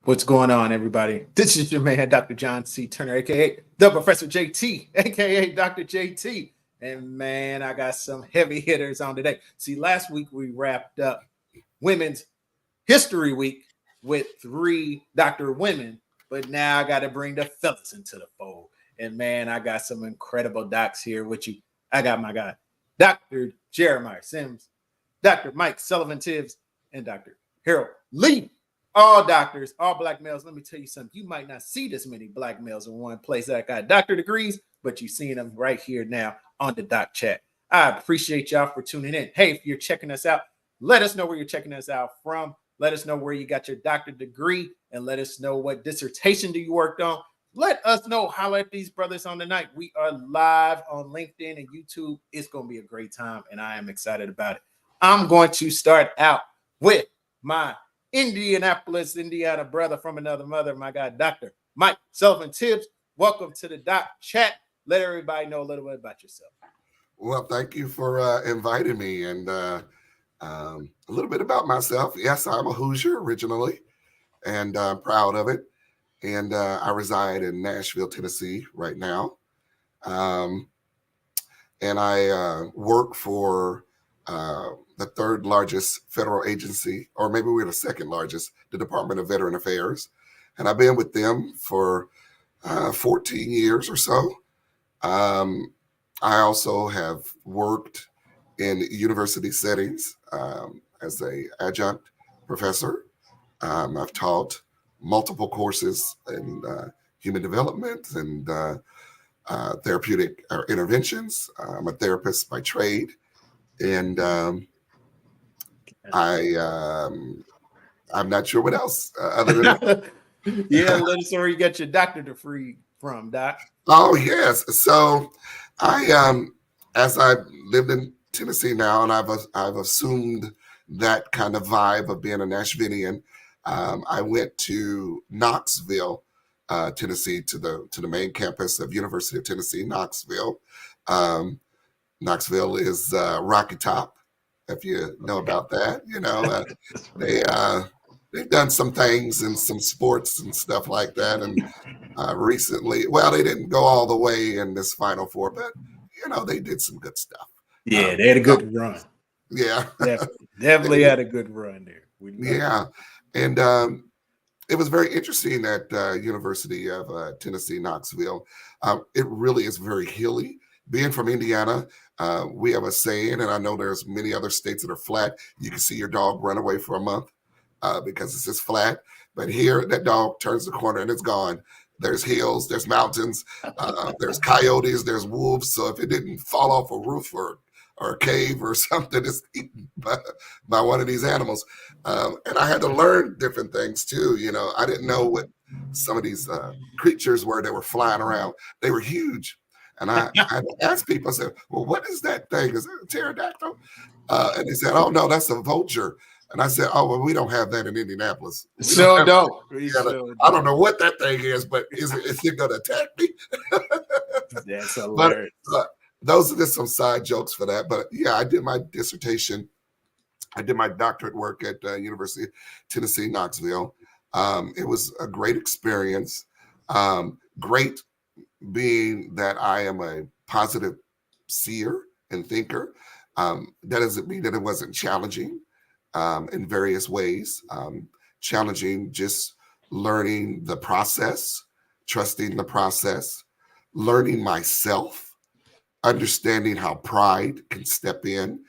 What's going on, everybody? This is your man, Dr. John C. Turner, aka the Professor JT, aka Dr. JT. And man, I got some heavy hitters on today. See, last week we wrapped up Women's History Week with 3 Dr. Women, but now I got to bring the fellas into the fold. And man, I got some incredible docs here with you. I got my guy, Dr. Jeremiah Sims, Dr. Mike Sullivan-Tibbs, and Dr. Harold Lee. All doctors, all black males. Let me tell you something. You might not see this many black males in one place that got doctor degrees, but you're seeing them right here now on the Doc Chat. I appreciate y'all for tuning in. Hey, if you're checking us out, let us know where you're checking us out from. Let us know where you got your doctor degree, and let us know what dissertation do you worked on. Let us know. Holler at these brothers on the night. We are live on LinkedIn and YouTube. It's going to be a great time, and I am excited about it. I'm going to start out with my Indianapolis, Indiana brother from another mother, my guy, Dr. Mike Sullivan-Tibbs. Welcome to the Doc Chat. Let everybody know a little bit about yourself. Well, thank you for inviting me, and a little bit about myself. Yes, I'm a Hoosier originally, and I'm proud of it. And I reside in Nashville, Tennessee right now. And I work for the 3rd largest federal agency, or maybe we're the 2nd largest, the Department of Veteran Affairs. And I've been with them for 14 years or so. I also have worked in university settings as an adjunct professor. I've taught multiple courses in human development and therapeutic interventions. I'm a therapist by trade. And I'm not sure what else other than that. Yeah, let us know where you got your doctor degree from, Doc. Oh yes, so I as I've lived in Tennessee now, and I've assumed that kind of vibe of being a Nashvilleian. I went to Knoxville, Tennessee, to the main campus of University of Tennessee, Knoxville. Knoxville is Rocky Top, if you know about that. You know, they've done some things in some sports and stuff like that. And recently, well, they didn't go all the way in this Final Four, but you know, they did some good stuff. Yeah, they had a good run. Yeah, definitely had a good run there. Yeah, and it was very interesting at University of Tennessee, Knoxville. It really is very hilly. Being from Indiana, we have a saying, and I know there's many other states that are flat. You can see your dog run away for a month because it's just flat. But here, that dog turns the corner and it's gone. There's hills, there's mountains, there's coyotes, there's wolves. So if it didn't fall off a roof or a cave or something, it's eaten by one of these animals. And I had to learn different things too. You know, I didn't know what some of these creatures were that were flying around. They were huge. And I had to ask people, I said, well, what is that thing? Is it a pterodactyl? And they said, oh, no, that's a vulture. And I said, oh, well, we don't have that in Indianapolis. So don't. I don't know what that thing is, but is it going to attack me? That's hilarious. But those are just some side jokes for that. But yeah, I did my dissertation. I did my doctorate work at University of Tennessee, Knoxville. It was a great experience. Great being that I am a positive seer and thinker. That doesn't mean that it wasn't challenging in various ways. Challenging, just learning the process, trusting the process, learning myself, understanding how pride can step in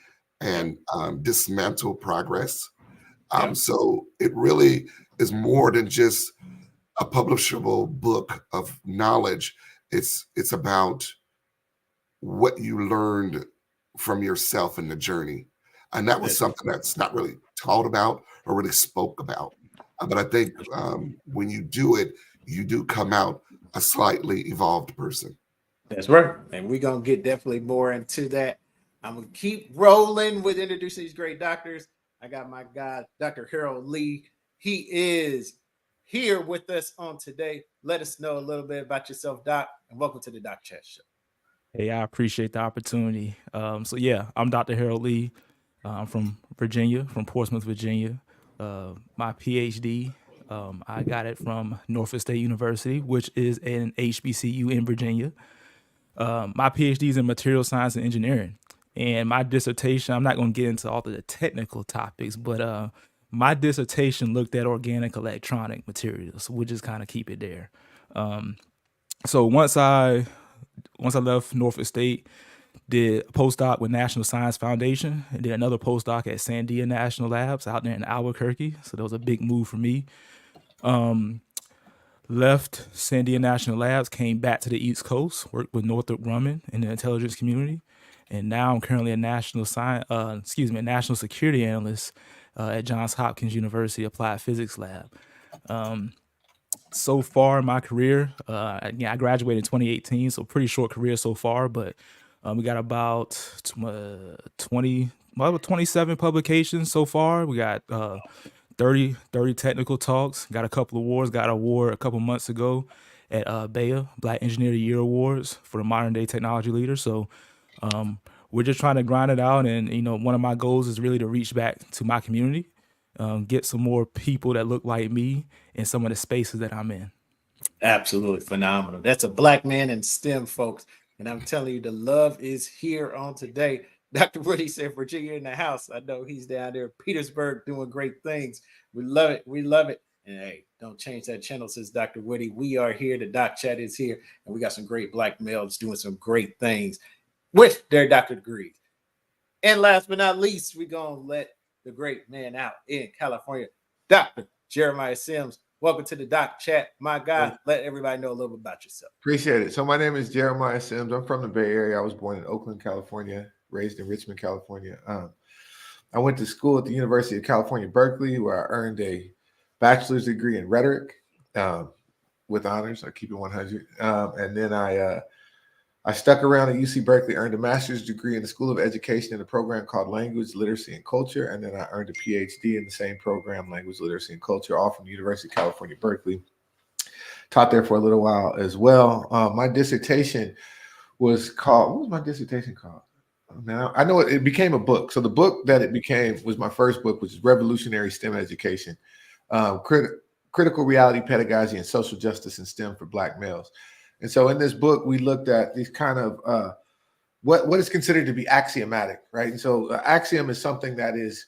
and dismantle progress. So it really is more than just a publishable book of knowledge. It's about what you learned from yourself in the journey. And that was something that's not really taught about or really spoke about. But I think when you do it, you do come out a slightly evolved person. That's right. And we're going to get definitely more into that. I'm going to keep rolling with introducing these great doctors. I got my guy, Dr. Harold Lee. He is here with us on today. Let us know a little bit about yourself, Doc, and welcome to the Doc Chat Show. Hey, I appreciate the opportunity. So yeah, I'm Dr. Harold Lee. I'm from Virginia, from Portsmouth, Virginia. My PhD I got it from Norfolk State University, which is an HBCU in Virginia. My PhD is in material science and engineering. And my dissertation, I'm not going to get into all of the technical topics, but my dissertation looked at organic electronic materials. We'll just kind of keep it there. So once I left Norfolk State, did a postdoc with National Science Foundation, and did another postdoc at Sandia National Labs out there in Albuquerque. So that was a big move for me. Left Sandia National Labs, came back to the East Coast, worked with Northrop Grumman in the intelligence community, and now I'm currently a national security analyst at Johns Hopkins University Applied Physics Lab. So far in my career, I graduated in 2018, so pretty short career so far, but we got about 27 publications so far. We got 30 technical talks, got a couple awards, got an award a couple months ago at BEA, Black Engineer of the Year Awards for the modern day technology leader. So we're just trying to grind it out. And, one of my goals is really to reach back to my community, get some more people that look like me in some of the spaces that I'm in. Absolutely phenomenal. That's a Black man in STEM, folks. And I'm telling you, the love is here on today. Dr. Woody said, Virginia in the house. I know he's down there in Petersburg doing great things. We love it. We love it. And hey, don't change that channel, says Dr. Woody. We are here. The Doc Chat is here. And we got some great Black males doing some great things with their doctorate degrees. And last but not least, we're going to let the great man out in California, Dr. Jeremiah Sims. Welcome to the Doc Chat. My God, let everybody know a little bit about yourself. Appreciate it. So my name is Jeremiah Sims. I'm from the Bay Area. I was born in Oakland, California, raised in Richmond, California. I went to school at the University of California, Berkeley, where I earned a bachelor's degree in rhetoric with honors. I keep it 100. And then I stuck around at UC Berkeley, earned a master's degree in the School of Education in a program called Language, Literacy, and Culture. And then I earned a PhD in the same program, Language, Literacy, and Culture, all from the University of California, Berkeley. Taught there for a little while as well. My dissertation was called, what was my dissertation called? Now, I know it became a book. So the book that it became was my first book, which is Revolutionary STEM Education, Critical Reality Pedagogy and Social Justice in STEM for Black Males. And so in this book, we looked at these kind of what is considered to be axiomatic, right? And so axiom is something that is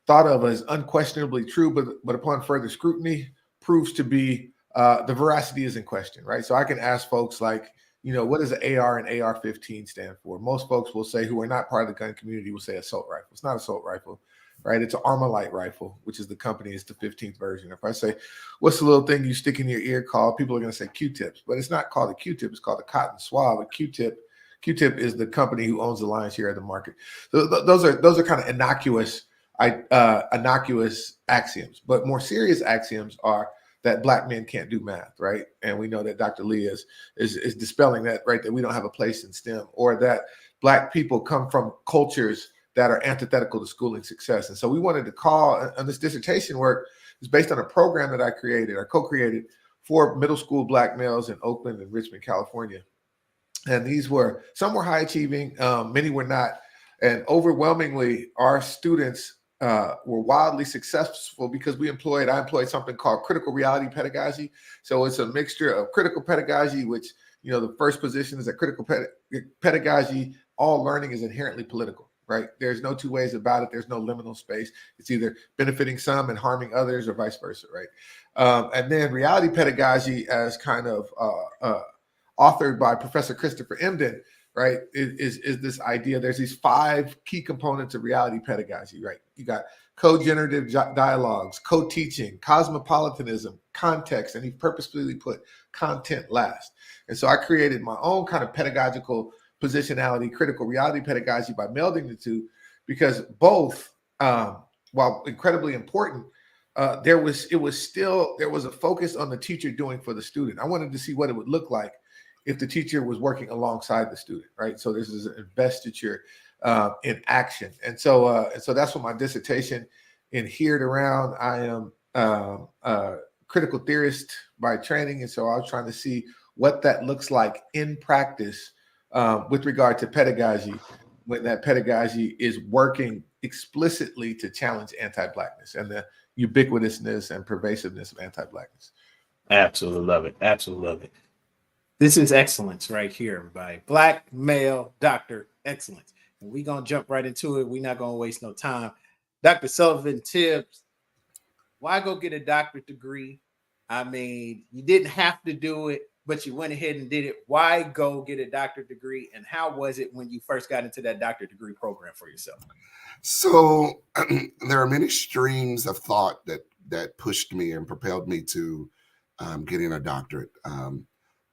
thought of as unquestionably true, but upon further scrutiny proves to be the veracity is in question, right? So I can ask folks like, what does an AR and AR-15 stand for? Most folks will say, who are not part of the gun community, will say assault rifle. It's not assault rifle, right? It's an Armalite rifle, which is the company, it's the 15th version. If I say, what's the little thing you stick in your ear called? People are going to say Q-tips, but it's not called a Q-tip. It's called a cotton swab. A Q-tip is the company who owns the lion's share of the market. So those are kind of innocuous axioms, but more serious axioms are that Black men can't do math, right? And we know that Dr. Lee is dispelling that, right? That we don't have a place in STEM, or that Black people come from cultures that are antithetical to schooling success. And so we wanted to call, and this dissertation work is based on a program that I co-created for middle school Black males in Oakland and Richmond, California. And some were high achieving, many were not. And overwhelmingly, our students were wildly successful because I employed something called critical reality pedagogy. So it's a mixture of critical pedagogy, which, the first position is that critical pedagogy, all learning is inherently political, right? There's no two ways about it. There's no liminal space. It's either benefiting some and harming others or vice versa, right? And then reality pedagogy, as kind of authored by Professor Christopher Emdin, right, is this idea. There's these 5 key components of reality pedagogy, right? You got co-generative dialogues, co-teaching, cosmopolitanism, context, and he purposefully put content last. And so I created my own kind of pedagogical positionality, critical reality pedagogy, by melding the two, because both, while incredibly important, there was a focus on the teacher doing for the student. I wanted to see what it would look like if the teacher was working alongside the student, right? So this is an investiture in action. And so that's what my dissertation adhered around. I am a critical theorist by training. And so I was trying to see what that looks like in practice with regard to pedagogy, when that pedagogy is working explicitly to challenge anti-Blackness. And ubiquitousness and pervasiveness of anti-Blackness. Absolutely love it. Absolutely love it. This is excellence right here, everybody. Black male doctor excellence. And we're going to jump right into it. We're not going to waste no time. Dr. Sullivan-Tibbs, why go get a doctorate degree? I mean, you didn't have to do it, but you went ahead and did it. Why go get a doctorate degree? And how was it when you first got into that doctorate degree program for yourself? So there are many streams of thought that pushed me and propelled me to getting a doctorate.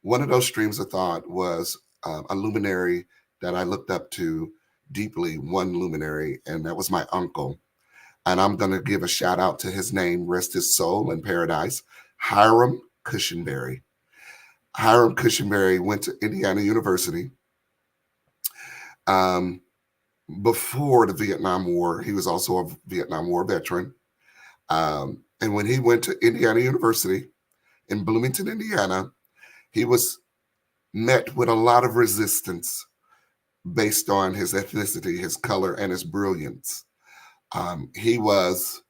One of those streams of thought was a luminary that I looked up to deeply, one luminary, and that was my uncle. And I'm going to give a shout out to his name, rest his soul in paradise, Hiram Cushenberry. Hiram Cushenberry went to Indiana University before the Vietnam War. He was also a Vietnam War veteran. And when he went to Indiana University in Bloomington, Indiana, he was met with a lot of resistance based on his ethnicity, his color, and his brilliance. He was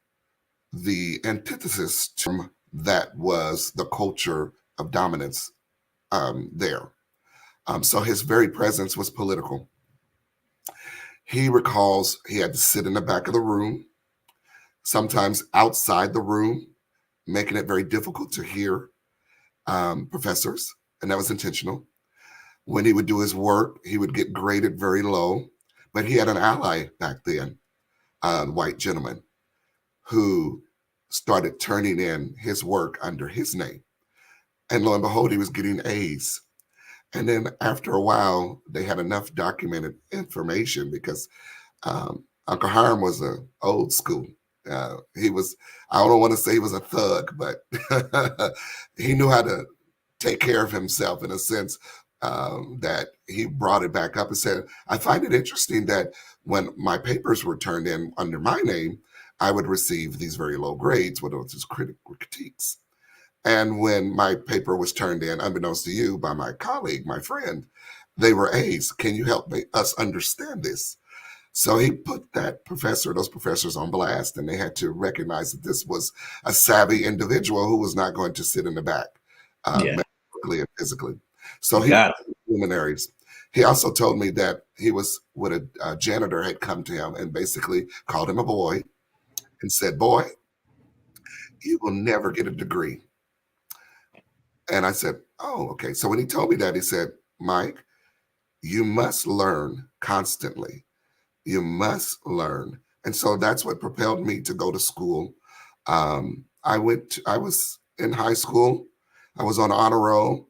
the antithesis to that was the culture of dominance there. So his very presence was political. He recalls he had to sit in the back of the room, sometimes outside the room, making it very difficult to hear professors, and that was intentional. When he would do his work, he would get graded very low, but he had an ally back then, white gentleman, who started turning in his work under his name. And lo and behold, he was getting A's. And then after a while, they had enough documented information because Uncle Hiram was an old school. He was, I don't want to say he was a thug, but he knew how to take care of himself in a sense that he brought it back up and said, I find it interesting that when my papers were turned in under my name, I would receive these very low grades, whether it was critiques. And when my paper was turned in, unbeknownst to you, by my colleague, my friend, they were A's. Can you help us understand this? So he put those professors on blast, and they had to recognize that this was a savvy individual who was not going to sit in the back, metaphorically and physically. So he was luminaries. He also told me that he was with a janitor had come to him and basically called him a boy and said, boy, you will never get a degree. And I said, oh, okay. So when he told me that, he said, Mike, you must learn constantly. You must learn. And so that's what propelled me to go to school. I was in high school. I was on honor roll.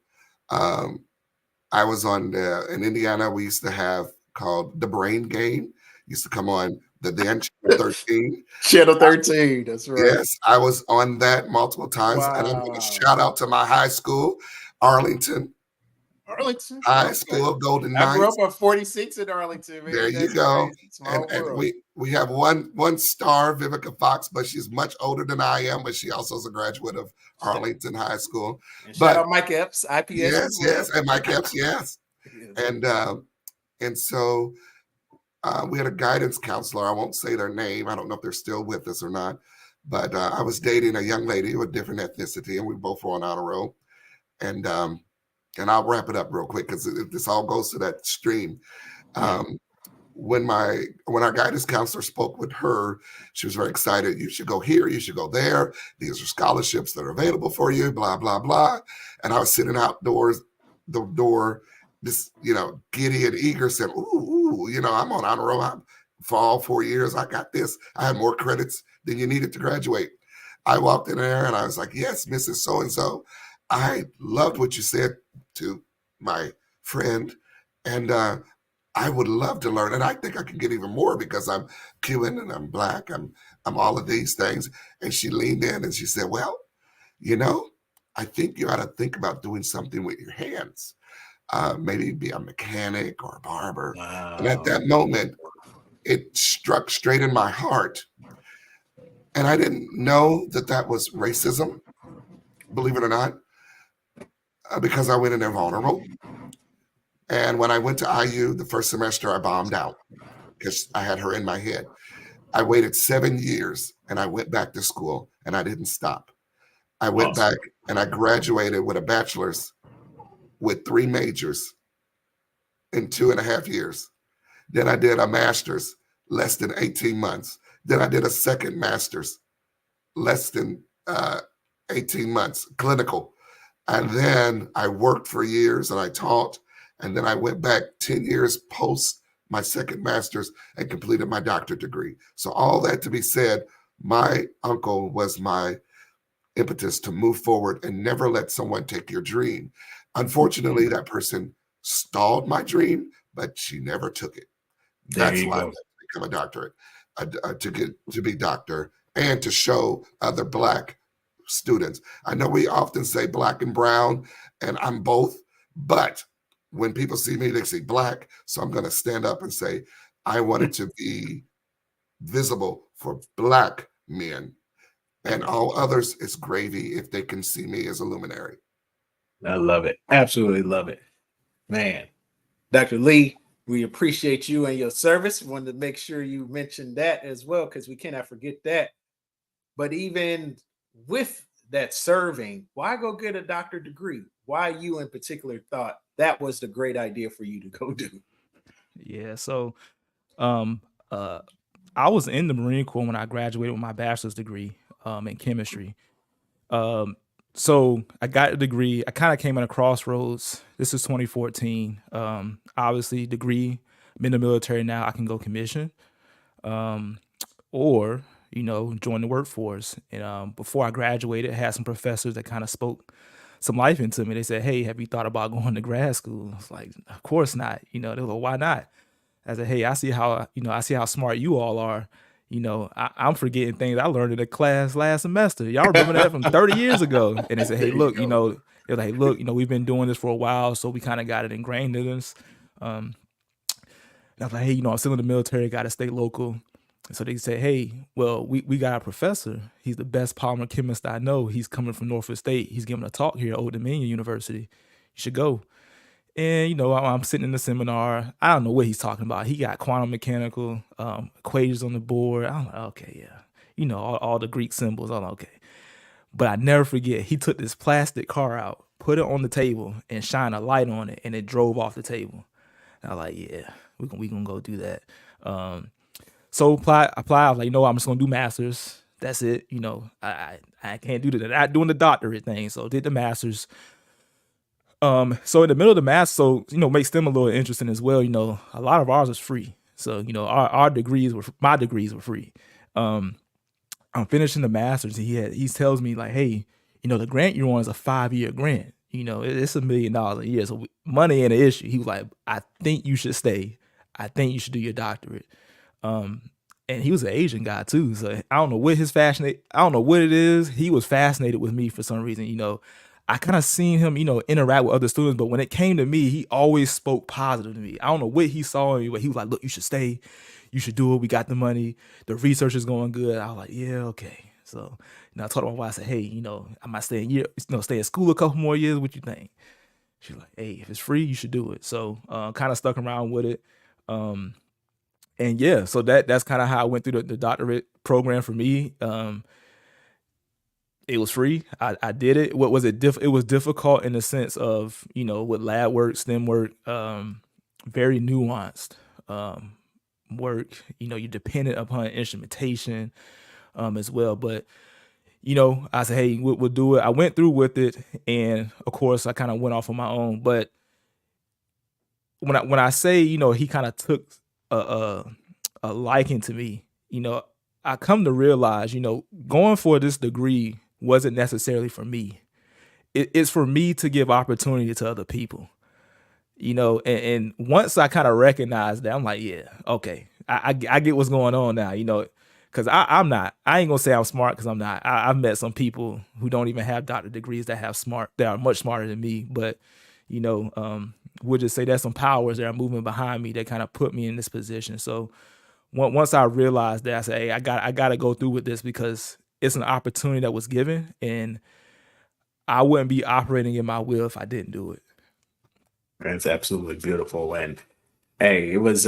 I was on in Indiana, we used to have called the Brain Game. Used to come on the then Channel 13. Channel 13, that's right. Yes, I was on that multiple times. Wow. And I'm going to shout out to my high school, Arlington High School, Golden Knights. I grew up on 46 in Arlington, man. There you go. And we have one star, Vivica Fox, but she's much older than I am, but she also is a graduate of Arlington High School. And shout out Mike Epps, IPS. Yes, and Mike Epps, yes. And so we had a guidance counselor. I won't say their name. I don't know if they're still with us or not, but I was dating a young lady with different ethnicity, and we both were on honor roll. And I'll wrap it up real quick because this all goes to that stream. When our guidance counselor spoke with her, she was very excited. You should go here. You should go there. These are scholarships that are available for you, blah, blah, blah. And I was sitting outdoors, the door, this, giddy and eager, said, ooh, I'm on honor roll. For all 4 years, I got this. I had more credits than you needed to graduate. I walked in there and I was like, yes, Mrs. So-and-so. I loved what you said to my friend. And I would love to learn. And I think I can get even more because I'm Cuban and I'm Black. I'm all of these things. And she leaned in and she said, well, I think you ought to think about doing something with your hands. Maybe be a mechanic or a barber. Wow. And at that moment, it struck straight in my heart. And I didn't know that was racism, believe it or not, because I went in there vulnerable. And when I went to IU the first semester, I bombed out because I had her in my head. I waited 7 years and I went back to school and I didn't stop. I went back and I graduated with a bachelor's with 3 majors in 2.5 years. Then I did a master's, less than 18 months. Then I did a second master's, less than 18 months, clinical. And then I worked for years and I taught. And then I went back 10 years post my second master's and completed my doctorate degree. So all that to be said, my uncle was my impetus to move forward and never let someone take your dream. Unfortunately, that person stalled my dream, but she never took it. That's why I had to become a doctorate, to be doctor and to show other Black students. I know we often say Black and brown, and I'm both, but when people see me, they see Black. So I'm going to stand up and say, I wanted to be visible for Black men, and all others is gravy if they can see me as a luminary. I love it. Absolutely love it. Man, Dr. Lee, we appreciate you and your service. Wanted to make sure you mentioned that as well, because we cannot forget that. But even with that serving, why go get a doctorate degree? Why you in particular thought that was the great idea for you to go do? Yeah, so I was in the Marine Corps when I graduated with my bachelor's degree in chemistry. So I got a degree. I kind of came at a crossroads. This is 2014. Obviously, degree. I'm in the military now. I can go commission, or join the workforce. And before I graduated, I had some professors that kind of spoke some life into me. They said, "Hey, have you thought about going to grad school?" I was like, "Of course not." They were like, "Why not?" I said, "Hey, I see how smart you all are. I'm forgetting things I learned in a class last semester. Y'all remember that from 30 years ago?" And they said, "Hey, look, they're like, look, we've been doing this for a while, so we kind of got it ingrained in us." And I was like, "Hey, I'm still in the military, got to stay local." And so they say, "Hey, well, we got a professor. He's the best polymer chemist I know. He's coming from Norfolk State. He's giving a talk here at Old Dominion University. You should go." And I'm sitting in the seminar. I don't know what he's talking about. He got quantum mechanical equations on the board. I'm like, okay, yeah, all the Greek symbols. I'm like, okay, but I never forget. He took this plastic car out, put it on the table, and shined a light on it, and it drove off the table. And I was like, yeah, we gonna go do that. So apply. I was like, I'm just gonna do masters. That's it. I can't do that. I'm not doing the doctorate thing. So did the masters. So in the middle of the master, so makes them a little interesting as well. A lot of ours is free. So our degrees my degrees were free. I'm finishing the masters, and he tells me like, "Hey, the grant you're on is a 5-year grant. It's $1 million a year, so money ain't an issue." He was like, "I think you should stay. I think you should do your doctorate." And he was an Asian guy too, so I don't know what I don't know what it is. He was fascinated with me for some reason. I kind of seen him, interact with other students, but when it came to me, he always spoke positive to me. I don't know what he saw in me, but he was like, "Look, you should stay. You should do it. We got the money. The research is going good." I was like, "Yeah, okay." So, I told my wife, I said, "Hey, I might stay stay in school a couple more years. What you think?" She's like, "Hey, if it's free, you should do it." So, kind of stuck around with it. And yeah, so that's kind of how I went through the doctorate program for me. It was free. I did it. What was it? It was difficult in the sense of, with lab work, STEM work, very nuanced work. You're dependent upon instrumentation as well. But, I said, "Hey, we'll do it." I went through with it. And of course, I kind of went off on my own. But when I say, he kind of took a liking to me, I come to realize, going for this degree wasn't necessarily for me. It's for me to give opportunity to other people, and once I kind of recognized that, I'm like, yeah, okay, I get what's going on now, because I ain't gonna say I'm smart, because I'm not. I've met some people who don't even have doctorate degrees that are much smarter than me, but we'll just say there's some powers that are moving behind me that kind of put me in this position. So once I realized that, I said, "Hey, I got to go through with this, because it's an opportunity that was given, and I wouldn't be operating in my will if I didn't do it." That's absolutely beautiful. And hey, it was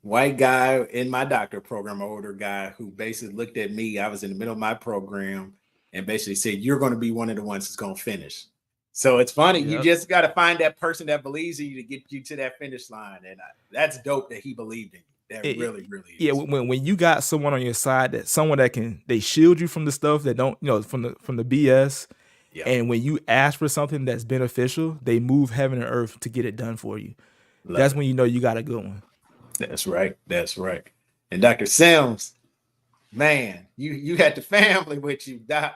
white guy in my doctor program, an older guy who basically looked at me. I was in the middle of my program and basically said, "You're going to be one of the ones that's going to finish." So it's funny. You Yep. just got to find that person that believes in you to get you to that finish line. And that's dope that he believed in you. That really is. Yeah, when you got someone on your side, that someone that they shield you from the stuff that don't, from the BS. Yeah. And when you ask for something that's beneficial, they move heaven and earth to get it done for you. Love That's it. when you know you got a good one. That's right. That's right. And Dr. Sims, man, you had the family with you, Doc.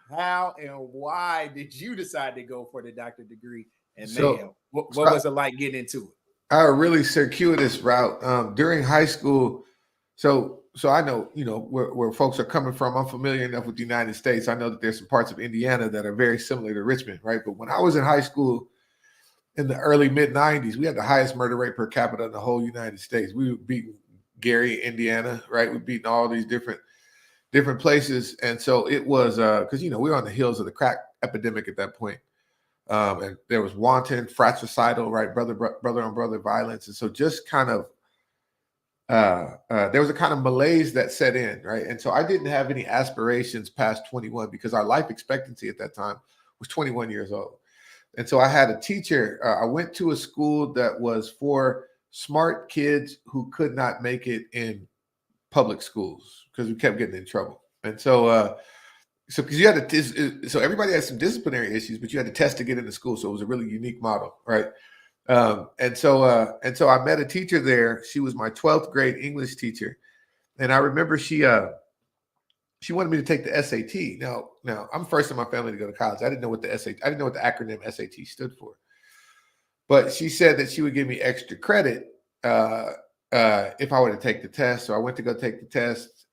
How and why did you decide to go for the doctorate degree? And man, what was it like getting into it? A really circuitous route during high school. So I know, where folks are coming from. I'm familiar enough with the United States. I know that there's some parts of Indiana that are very similar to Richmond, right? But when I was in high school in the early mid 90s, we had the highest murder rate per capita in the whole United States. We were beating Gary, Indiana, right? We're beating all these different places. And so it was because we were on the heels of the crack epidemic at that point. And there was wanton, fratricidal, right, brother on brother violence. And so just kind of there was a kind of malaise that set in, right? And so I didn't have any aspirations past 21 because our life expectancy at that time was 21 years old. And so I had a teacher. I went to a school that was for smart kids who could not make it in public schools because we kept getting in trouble. And so because you had to, so everybody had some disciplinary issues, but you had to test to get into school. So it was a really unique model, right? And so I met a teacher there. She was my 12th grade English teacher, and I remember she wanted me to take the SAT. Now I'm first in my family to go to college. I didn't know what the acronym SAT stood for, but she said that she would give me extra credit if I were to take the test. So I went to go take the test.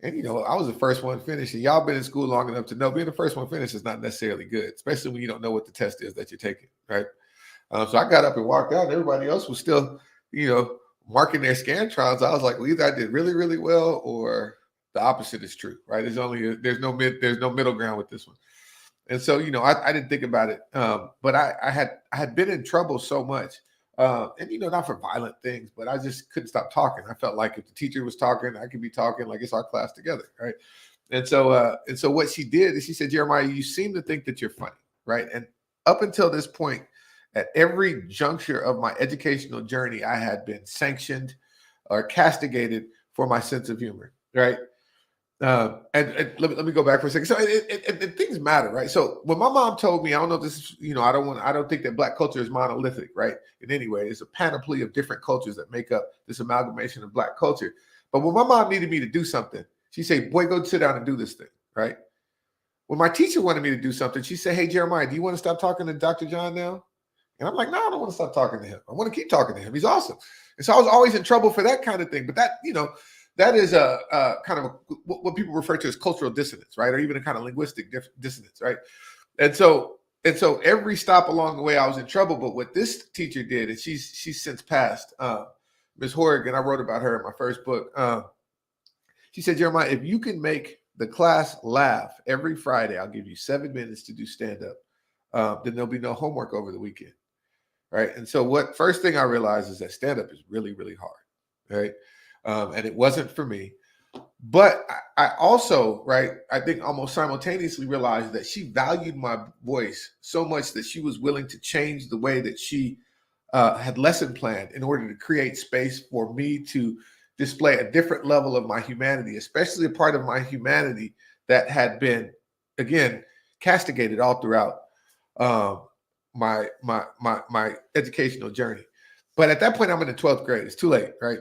And, I was the first one finished. And y'all been in school long enough to know being the first one finished is not necessarily good, especially when you don't know what the test is that you're taking, right? So I got up and walked out. And everybody else was still, marking their Scantrons. I was like, well, either I did really, really well or the opposite is true, right? There's no middle ground with this one. And so, I didn't think about it. But I had been in trouble so much. And not for violent things, but I just couldn't stop talking. I felt like if the teacher was talking, I could be talking, like it's our class together, right? And so what she did is she said, Jeremiah, you seem to think that you're funny, right? And up until this point, at every juncture of my educational journey, I had been sanctioned or castigated for my sense of humor, right? And let me go back for a second. So and things matter, right? So when my mom told me, I don't know if this is, I don't think that Black culture is monolithic, right? In any way, it's a panoply of different cultures that make up this amalgamation of Black culture. But when my mom needed me to do something, she said, boy, go sit down and do this thing, right? When my teacher wanted me to do something, she said, hey, Jeremiah, do you want to stop talking to Dr. John now? And I'm like, no, I don't want to stop talking to him. I want to keep talking to him. He's awesome. And so I was always in trouble for that kind of thing. But that is a kind of what people refer to as cultural dissonance, right? Or even a kind of linguistic dissonance, right? And so every stop along the way, I was in trouble. But what this teacher did, and she's since passed, Ms. Horrigan, I wrote about her in my first book. She said, Jeremiah, if you can make the class laugh every Friday, I'll give you 7 minutes to do stand-up. Then there'll be no homework over the weekend, right? And so first thing I realized is that stand-up is really, really hard, right? And it wasn't for me. But I also, right, I think almost simultaneously realized that she valued my voice so much that she was willing to change the way that she had lesson planned in order to create space for me to display a different level of my humanity, especially a part of my humanity that had been, again, castigated all throughout my educational journey. But at that point, I'm in the 12th grade. It's too late, right?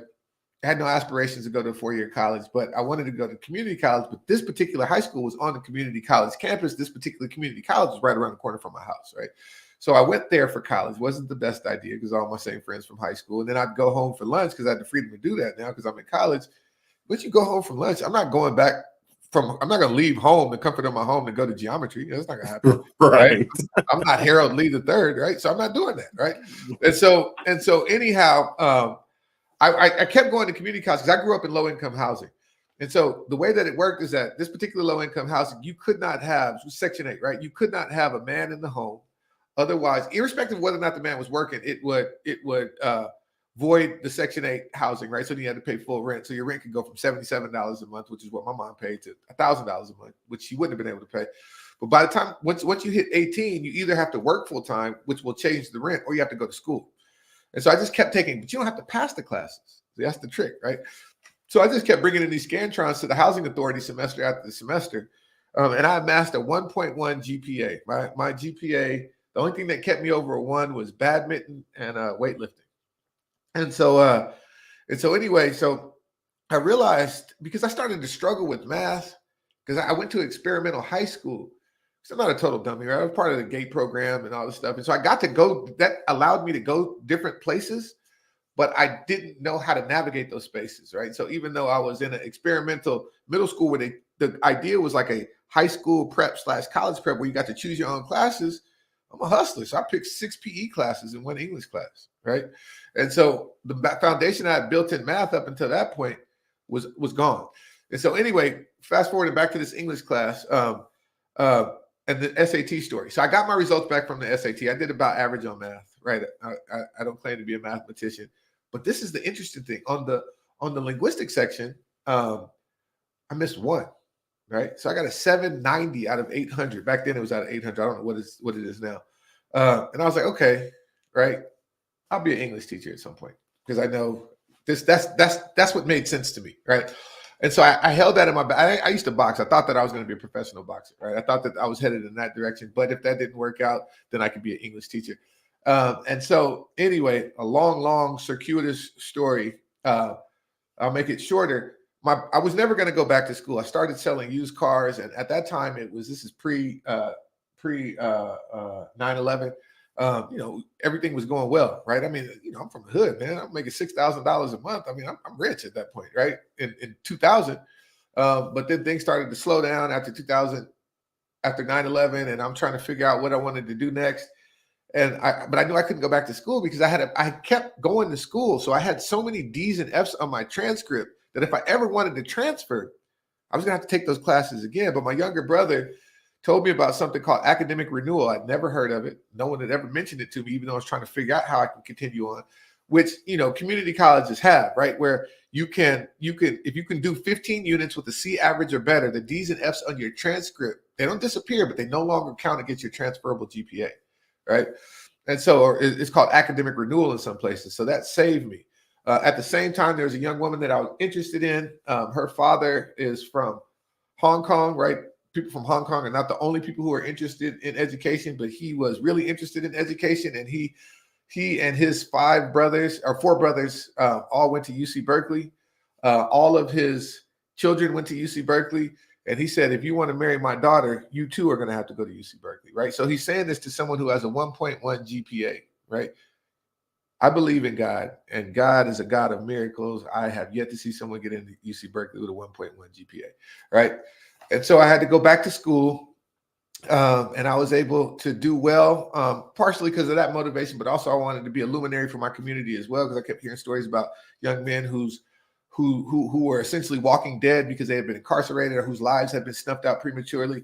I had no aspirations to go to a 4-year college, but I wanted to go to community college. But this particular high school was on the community college campus. This particular community college was right around the corner from my house, right? So I went there for college. Wasn't the best idea because all my same friends from high school. And then I'd go home for lunch because I had the freedom to do that now because I'm in college. Once you go home from lunch, I'm not going back I'm not going to leave home, the comfort of my home, to go to geometry. That's not going to happen. Right. I'm not Harold Lee III, right? So I'm not doing that, right? And so anyhow, I kept going to community college because I grew up in low-income housing. And so the way that it worked is that this particular low-income housing, you could not have, Section 8, right? You could not have a man in the home. Otherwise, irrespective of whether or not the man was working, it would void the Section 8 housing, right? So then you had to pay full rent. So your rent could go from $77 a month, which is what my mom paid, to $1,000 a month, which she wouldn't have been able to pay. But by the time, once you hit 18, you either have to work full time, which will change the rent, or you have to go to school. And so I just kept taking, but you don't have to pass the classes. See, that's the trick, right? So I just kept bringing in these Scantrons to the housing authority semester after the semester. And I amassed a 1.1 GPA. My GPA, the only thing that kept me over a 1 was badminton and weightlifting. And so anyway, so I realized, because I started to struggle with math, because I went to experimental high school. So I'm not a total dummy, right? I was part of the GATE program and all this stuff. And so I got to go, that allowed me to go different places, but I didn't know how to navigate those spaces, right? So even though I was in an experimental middle school where the idea was like a high school prep / college prep where you got to choose your own classes, I'm a hustler. So I picked 6 PE classes and 1 English class, right? And so the foundation I had built in math up until that point was gone. And so anyway, fast forwarding back to this English class, and the SAT story. So I got my results back from the SAT. I did about average on math, right? I don't claim to be a mathematician, but this is the interesting thing. On the linguistics section, I missed 1, right? So I got a 790 out of 800. Back then it was out of 800. I don't know what it is now. And I was like, okay, right? I'll be an English teacher at some point, because I know this. That's what made sense to me, right? And so I held that in my back. I used to box. I thought that I was going to be a professional boxer, right? I thought that I was headed in that direction. But if that didn't work out, then I could be an English teacher. And so anyway, a long, circuitous story. I'll make it shorter. I was never going to go back to school. I started selling used cars. And at that time, this is pre 9/11. Everything was going well, right? I mean, I'm from the hood, man. I'm making $6,000 a month. I mean, I'm rich at that point, right? In 2000. But then things started to slow down after 2000, after 9/11, and I'm trying to figure out what I wanted to do next. But I knew I couldn't go back to school because I kept going to school. So I had so many D's and F's on my transcript that if I ever wanted to transfer, I was gonna have to take those classes again. But my younger brother told me about something called academic renewal. I'd never heard of it. No one had ever mentioned it to me, even though I was trying to figure out how I can continue on, which, community colleges have, right? Where if you can do 15 units with a C average or better, the D's and F's on your transcript, they don't disappear, but they no longer count against your transferable GPA, right? And so it's called academic renewal in some places. So that saved me. At the same time, there was a young woman that I was interested in. Her father is from Hong Kong, right? People from Hong Kong are not the only people who are interested in education, but he was really interested in education. And he and his 4 brothers all went to UC Berkeley. All of his children went to UC Berkeley. And he said, if you want to marry my daughter, you too are going to have to go to UC Berkeley, right? So he's saying this to someone who has a 1.1 GPA, right? I believe in God, and God is a God of miracles. I have yet to see someone get into UC Berkeley with a 1.1 GPA, right? And so I had to go back to school, and I was able to do well, partially because of that motivation, but also I wanted to be a luminary for my community as well, because I kept hearing stories about young men who were essentially walking dead because they had been incarcerated or whose lives had been snuffed out prematurely.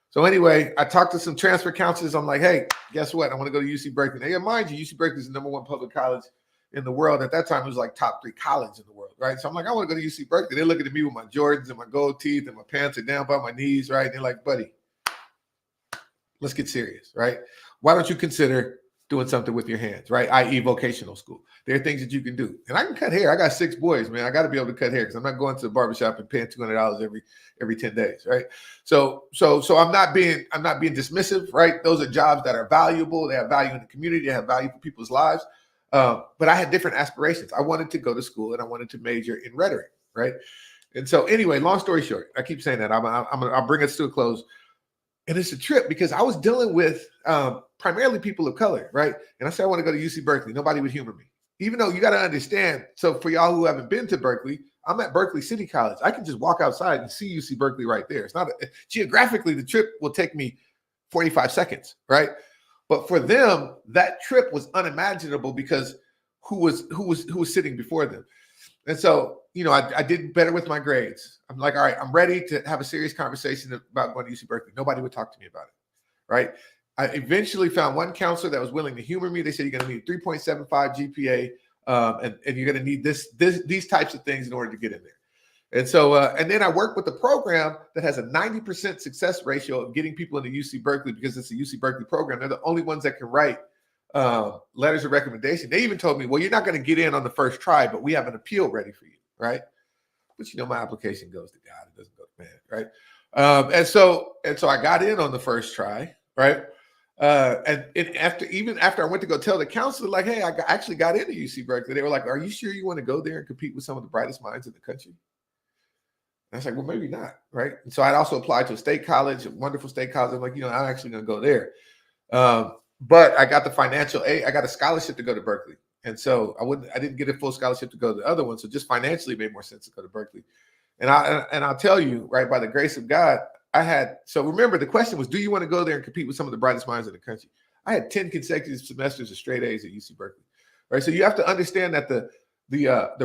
So anyway, I talked to some transfer counselors. I'm like, hey, guess what? I want to go to UC Berkeley. Now, mind you, UC Berkeley is the #1 public college in the world. At that time, it was like top 3 college in the world, right? So I'm like, I want to go to UC Berkeley. They're looking at me with my Jordans and my gold teeth and my pants are down by my knees, right? And they're like, buddy, let's get serious, right? Why don't you consider doing something with your hands, right? I.e. vocational school. There are things that you can do. And I can cut hair. I got 6 boys, man. I got to be able to cut hair because I'm not going to the barbershop and paying $200 every 10 days, right? So I'm not being dismissive, right? Those are jobs that are valuable. They have value in the community. They have value for people's lives. But I had different aspirations. I wanted to go to school and I wanted to major in rhetoric, right? And so anyway, long story short, I keep saying that. I'll bring us to a close. And it's a trip because I was dealing with primarily people of color, right? And I said, I want to go to UC Berkeley. Nobody would humor me. Even though you got to understand, so for y'all who haven't been to Berkeley, I'm at Berkeley City College. I can just walk outside and see UC Berkeley right there. It's not geographically, the trip will take me 45 seconds, right? But for them, that trip was unimaginable because who was sitting before them. And so, I did better with my grades. I'm like, all right, I'm ready to have a serious conversation about going to UC Berkeley. Nobody would talk to me about it, right? I eventually found one counselor that was willing to humor me. They said, you're going to need a 3.75 GPA. and you're going to need these types of things in order to get in there. And so, and then I work with a program that has a 90% success ratio of getting people into UC Berkeley because it's a UC Berkeley program. They're the only ones that can write letters of recommendation. They even told me, well, you're not going to get in on the first try, but we have an appeal ready for you, right? But my application goes to God. It doesn't go to man, right? And so I got in on the first try, right? And after I went to go tell the counselor, like, hey, I actually got into UC Berkeley. They were like, are you sure you want to go there and compete with some of the brightest minds in the country? I was like, well, maybe not, right? And so I'd also applied to a state college, a wonderful state college. I'm like, I'm actually going to go there. But I got the financial aid. I got a scholarship to go to Berkeley. And so I didn't get a full scholarship to go to the other one. So just financially it made more sense to go to Berkeley. And I'll tell you, right, by the grace of God, so remember the question was, do you want to go there and compete with some of the brightest minds in the country? I had 10 consecutive semesters of straight A's at UC Berkeley, right? So you have to understand that the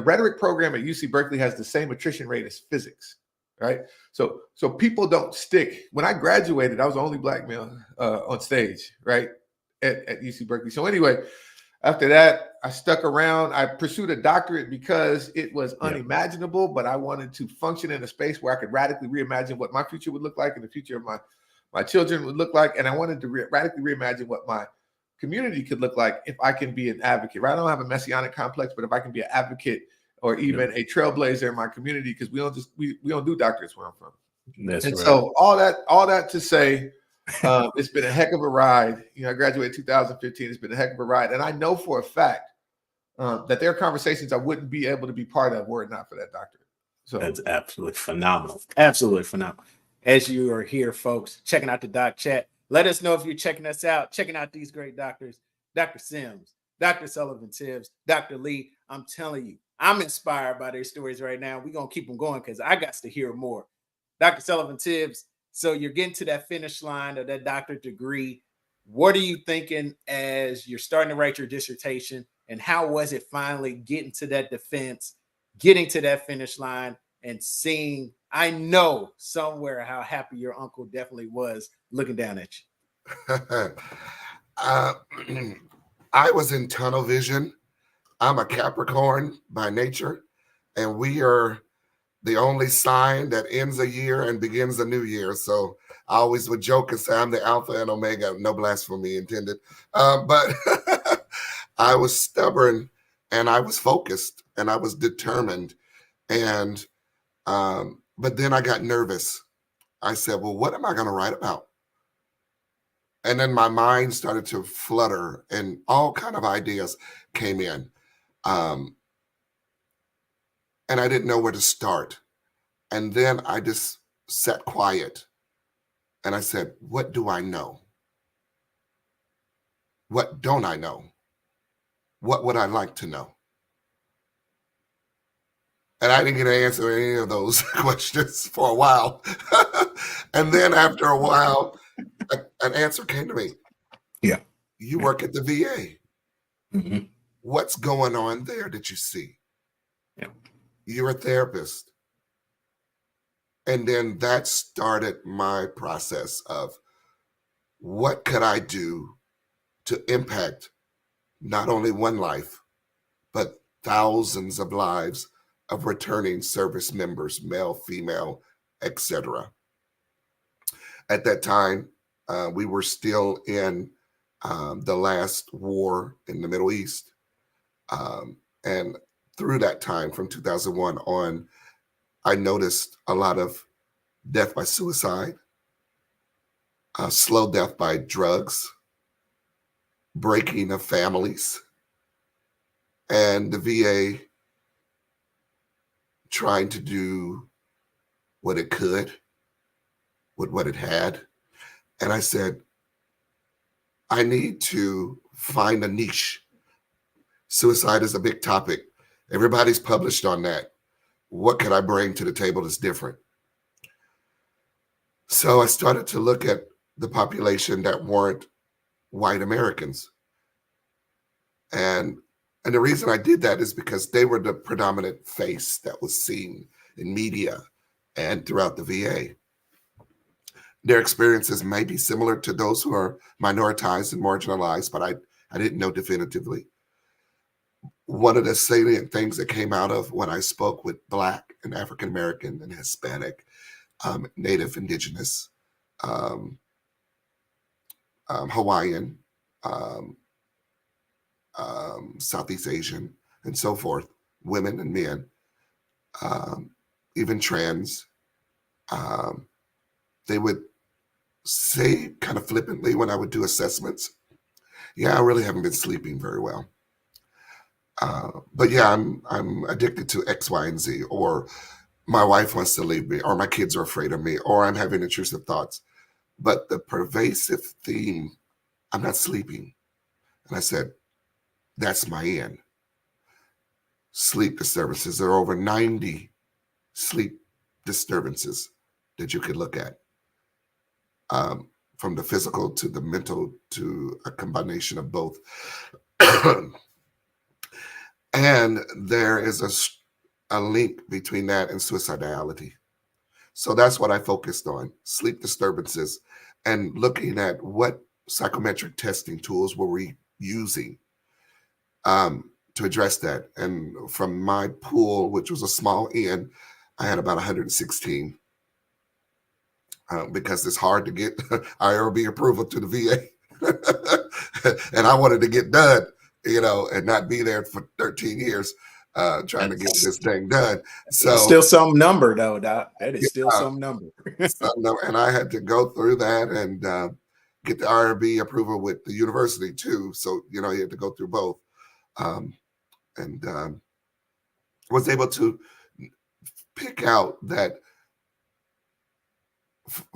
rhetoric program at UC Berkeley has the same attrition rate as physics, right? So people don't stick. When I graduated, I was the only Black male on stage, right, at UC Berkeley. So anyway, after that, I stuck around. I pursued a doctorate because it was unimaginable, but I wanted to function in a space where I could radically reimagine what my future would look like and the future of my children would look like. And I wanted to radically reimagine what my community could look like if I can be an advocate, right? I don't have a messianic complex, but if I can be an advocate or even a trailblazer in my community, because we don't do doctorates where I'm from. That's right. So all that to say, it's been a heck of a ride. I graduated 2015. It's been a heck of a ride. And I know for a fact that there are conversations I wouldn't be able to be part of were it not for that doctorate. So that's absolutely phenomenal. Absolutely phenomenal. As you are here, folks, checking out the doc chat, let us know if you're checking us out, checking out these great doctors, Dr. Sims, Dr. Sullivan-Tibbs, Dr. Lee. I'm telling you, I'm inspired by their stories right now. We're going to keep them going because I got to hear more. Dr. Sullivan-Tibbs, so you're getting to that finish line of that doctorate degree. What are you thinking as you're starting to write your dissertation? And how was it finally getting to that defense, getting to that finish line, and seeing, I know somewhere how happy your uncle definitely was looking down at you? I was in tunnel vision. I'm a Capricorn by nature, and we are the only sign that ends a year and begins a new year. So I always would joke and say I'm the Alpha and Omega, no blasphemy intended. But I was stubborn and I was focused and I was determined. And but then I got nervous. I said, well, what am I going to write about? And then my mind started to flutter and all kind of ideas came in. And I didn't know where to start. And then I just sat quiet and I said, what do I know? What don't I know? What would I like to know? And I didn't get an answer to any of those questions for a while. And then after a while, an answer came to me. Yeah. You work at the VA. Mm-hmm. What's going on there that you see? Yeah. You're a therapist. And then that started my process of what could I do to impact not only one life, but thousands of lives of returning service members, male, female, etc. At that time, we were still in the last war in the Middle East. And through that time, from 2001 on, I noticed a lot of death by suicide, slow death by drugs, breaking of families, and the VA trying to do what it could with what it had. And I said, I need to find a niche. Suicide is a big topic. Everybody's published on that. What could I bring to the table that's different? So I started to look at the population that weren't white Americans. And the reason I did that is because they were the predominant face that was seen in media and throughout the VA. Their experiences may be similar to those who are minoritized and marginalized, but I didn't know definitively. one of the salient things that came out of when I spoke with Black and African American and Hispanic, Native, Indigenous, Hawaiian, Southeast Asian, and so forth, women and men, even trans, they would say kind of flippantly when I would do assessments, yeah, I really haven't been sleeping very well. But yeah, I'm addicted to X, Y, and Z, or my wife wants to leave me, or my kids are afraid of me, or I'm having intrusive thoughts. But the pervasive theme, I'm not sleeping. And I said, that's my end. Sleep disturbances. There are over 90 sleep disturbances that you could look at, from the physical to the mental to a combination of both. And there is a link between that and suicidality. So that's what I focused on, sleep disturbances, and looking at what psychometric testing tools were we using to address that. And from my pool, which was a small N, I had about 116 because it's hard to get IRB approval to the VA. And I wanted to get done, and not be there for 13 years trying to get this thing done. So it's still some number though, Doc. That is still some number. And I had to go through that and get the IRB approval with the university too. So, you had to go through both. And was able to pick out that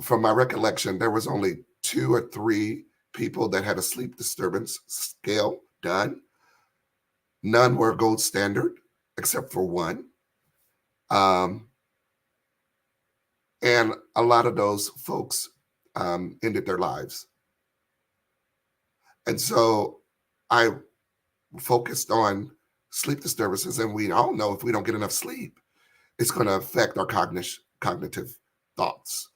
from my recollection, there was only 2 or 3 people that had a sleep disturbance scale done. None were gold standard except for one. And a lot of those folks ended their lives. And so I focused on sleep disturbances, and we all know if we don't get enough sleep, it's going to affect our cognitive thoughts.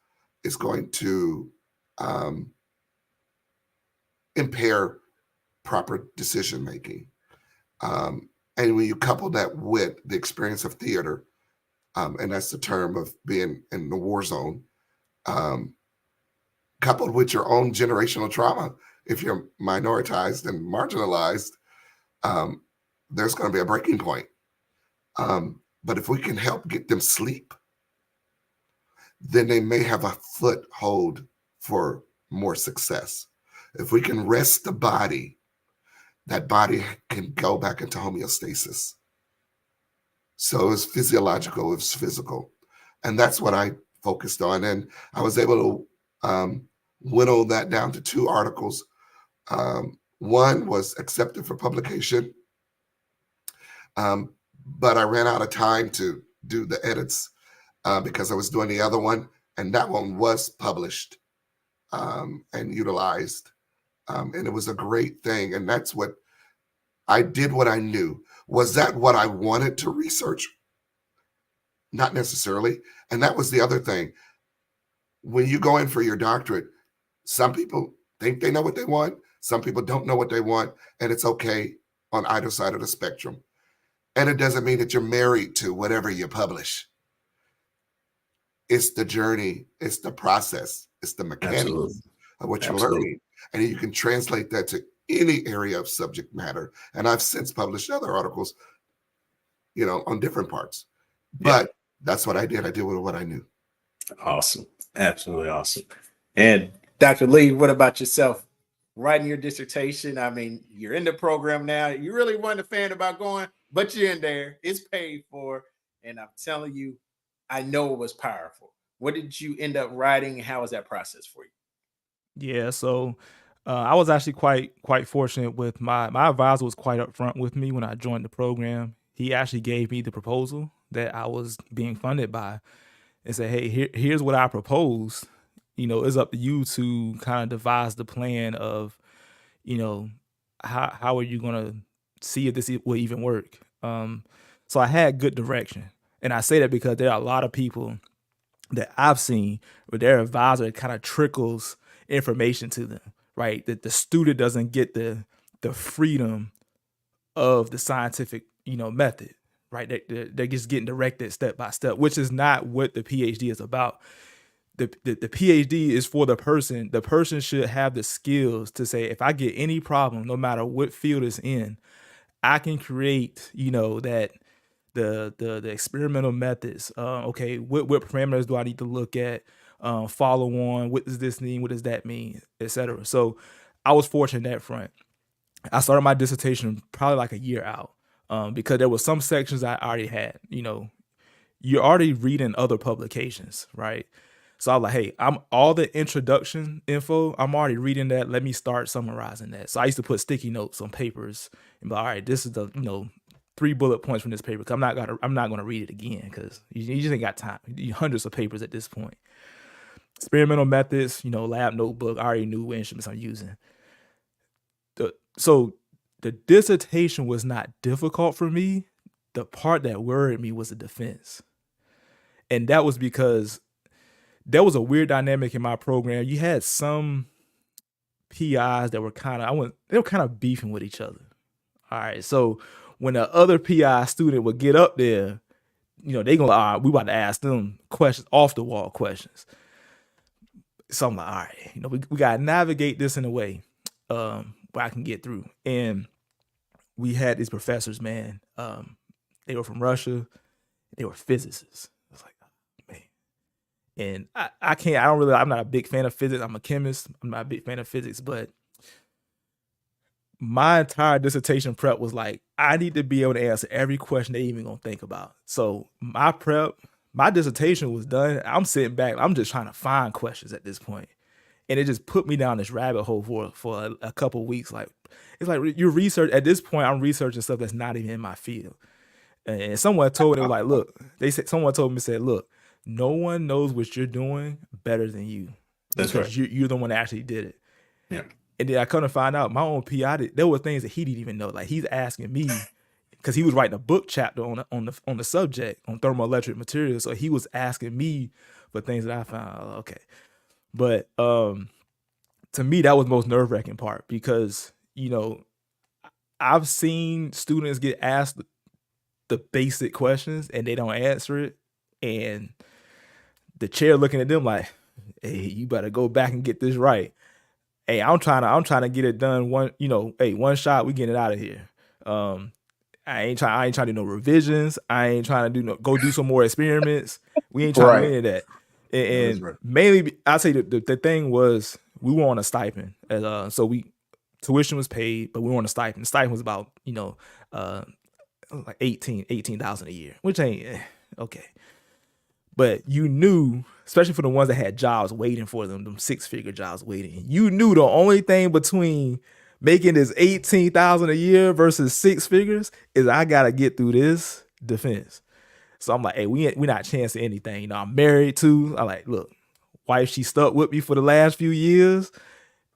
It's going to impair proper decision making. And when you couple that with the experience of theater, and that's the term of being in the war zone, coupled with your own generational trauma, if you're minoritized and marginalized, there's going to be a breaking point. But if we can help get them sleep, then they may have a foothold for more success. If we can rest the body, that body can go back into homeostasis. So it's physiological, it's physical. And that's what I focused on. And I was able to whittle that down to 2 articles. One was accepted for publication, but I ran out of time to do the edits because I was doing the other one, and that one was published and utilized. And it was a great thing. And that's what I did, what I knew. Was that what I wanted to research? Not necessarily. And that was the other thing. When you go in for your doctorate, some people think they know what they want. Some people don't know what they want. And it's okay on either side of the spectrum. And it doesn't mean that you're married to whatever you publish. It's the journey. It's the process. It's the mechanics of what you're learning. And you can translate that to any area of subject matter. And I've since published other articles, on different parts. But that's what I did. I did with what I knew. Awesome. Absolutely awesome. And Dr. Lee, what about yourself? Writing your dissertation. I mean, you're in the program now. You really weren't a fan about going, but you're in there. It's paid for. And I'm telling you, I know it was powerful. What did you end up writing, and how was that process for you? Yeah, so I was actually quite fortunate with my advisor was quite upfront with me when I joined the program. He actually gave me the proposal that I was being funded by and said, hey, here's what I propose. It's up to you to kind of devise the plan of, how are you going to see if this will even work. So I had good direction. And I say that because there are a lot of people that I've seen where their advisor kind of trickles information to them, right? That the student doesn't get the freedom of the scientific method, right? They're just getting directed step by step, which is not what the PhD is about. The PhD is for the person. The person should have the skills to say, if I get any problem, no matter what field it's in, I can create, that the experimental methods. Okay, what parameters do I need to look at? Follow on. What does this mean? What does that mean? Etc. So I was fortunate in that front. I started my dissertation probably like a year out, because there were some sections I already had. You're already reading other publications, right? So I was like, hey, I'm all the introduction info, I'm already reading that. Let me start summarizing that. So I used to put sticky notes on papers and be like, all right, this is the 3 bullet points from this paper. Cause I'm not gonna read it again because you just ain't got time. Hundreds of papers at this point. Experimental methods, lab notebook. I already knew what instruments I'm using. So the dissertation was not difficult for me. The part that worried me was the defense, and that was because there was a weird dynamic in my program. You had some PIs that were kind of beefing with each other. All right. So when the other PI student would get up there, they gonna, all right, we about to ask them questions, off the wall questions. So I'm like, all right, we gotta navigate this in a way where I can get through. And we had these professors, man. They were from Russia. They were physicists. I was like, man. And I'm not a big fan of physics. I'm a chemist. I'm not a big fan of physics, but my entire dissertation prep was like, I need to be able to answer every question they even gonna think about. So my dissertation was done. I'm sitting back. I'm just trying to find questions at this point. And it just put me down this rabbit hole for a couple of weeks. Like, it's like your research at this point, I'm researching stuff that's not even in my field. And someone told me, like, look, someone told me, said, look, no one knows what you're doing better than you. That's right. You're the one that actually did it. Yeah. And then I come to find out my own PI, there were things that he didn't even know. Like, he's asking me, because he was writing a book chapter on the subject on thermoelectric materials. So he was asking me for things that I found. Okay. But to me, that was the most nerve-wracking part because, I've seen students get asked the basic questions and they don't answer it. And the chair looking at them like, hey, you better go back and get this right. Hey, I'm trying to get it done one shot, we get it out of here. I ain't trying to do no revisions. I ain't trying to go do some more experiments. We ain't trying to do any of that. And right. Mainly, I'll say the thing was we were on a stipend. So tuition was paid, but we were on a stipend. The stipend was about, like $18,000 a year, which ain't okay. But you knew, especially for the ones that had jobs waiting for them 6-figure jobs waiting, you knew the only thing between making this $18,000 a year versus 6 figures is I gotta get through this defense. So I'm like, hey, we not chancing anything. I'm married too. I'm like, look, wife, she stuck with me for the last few years.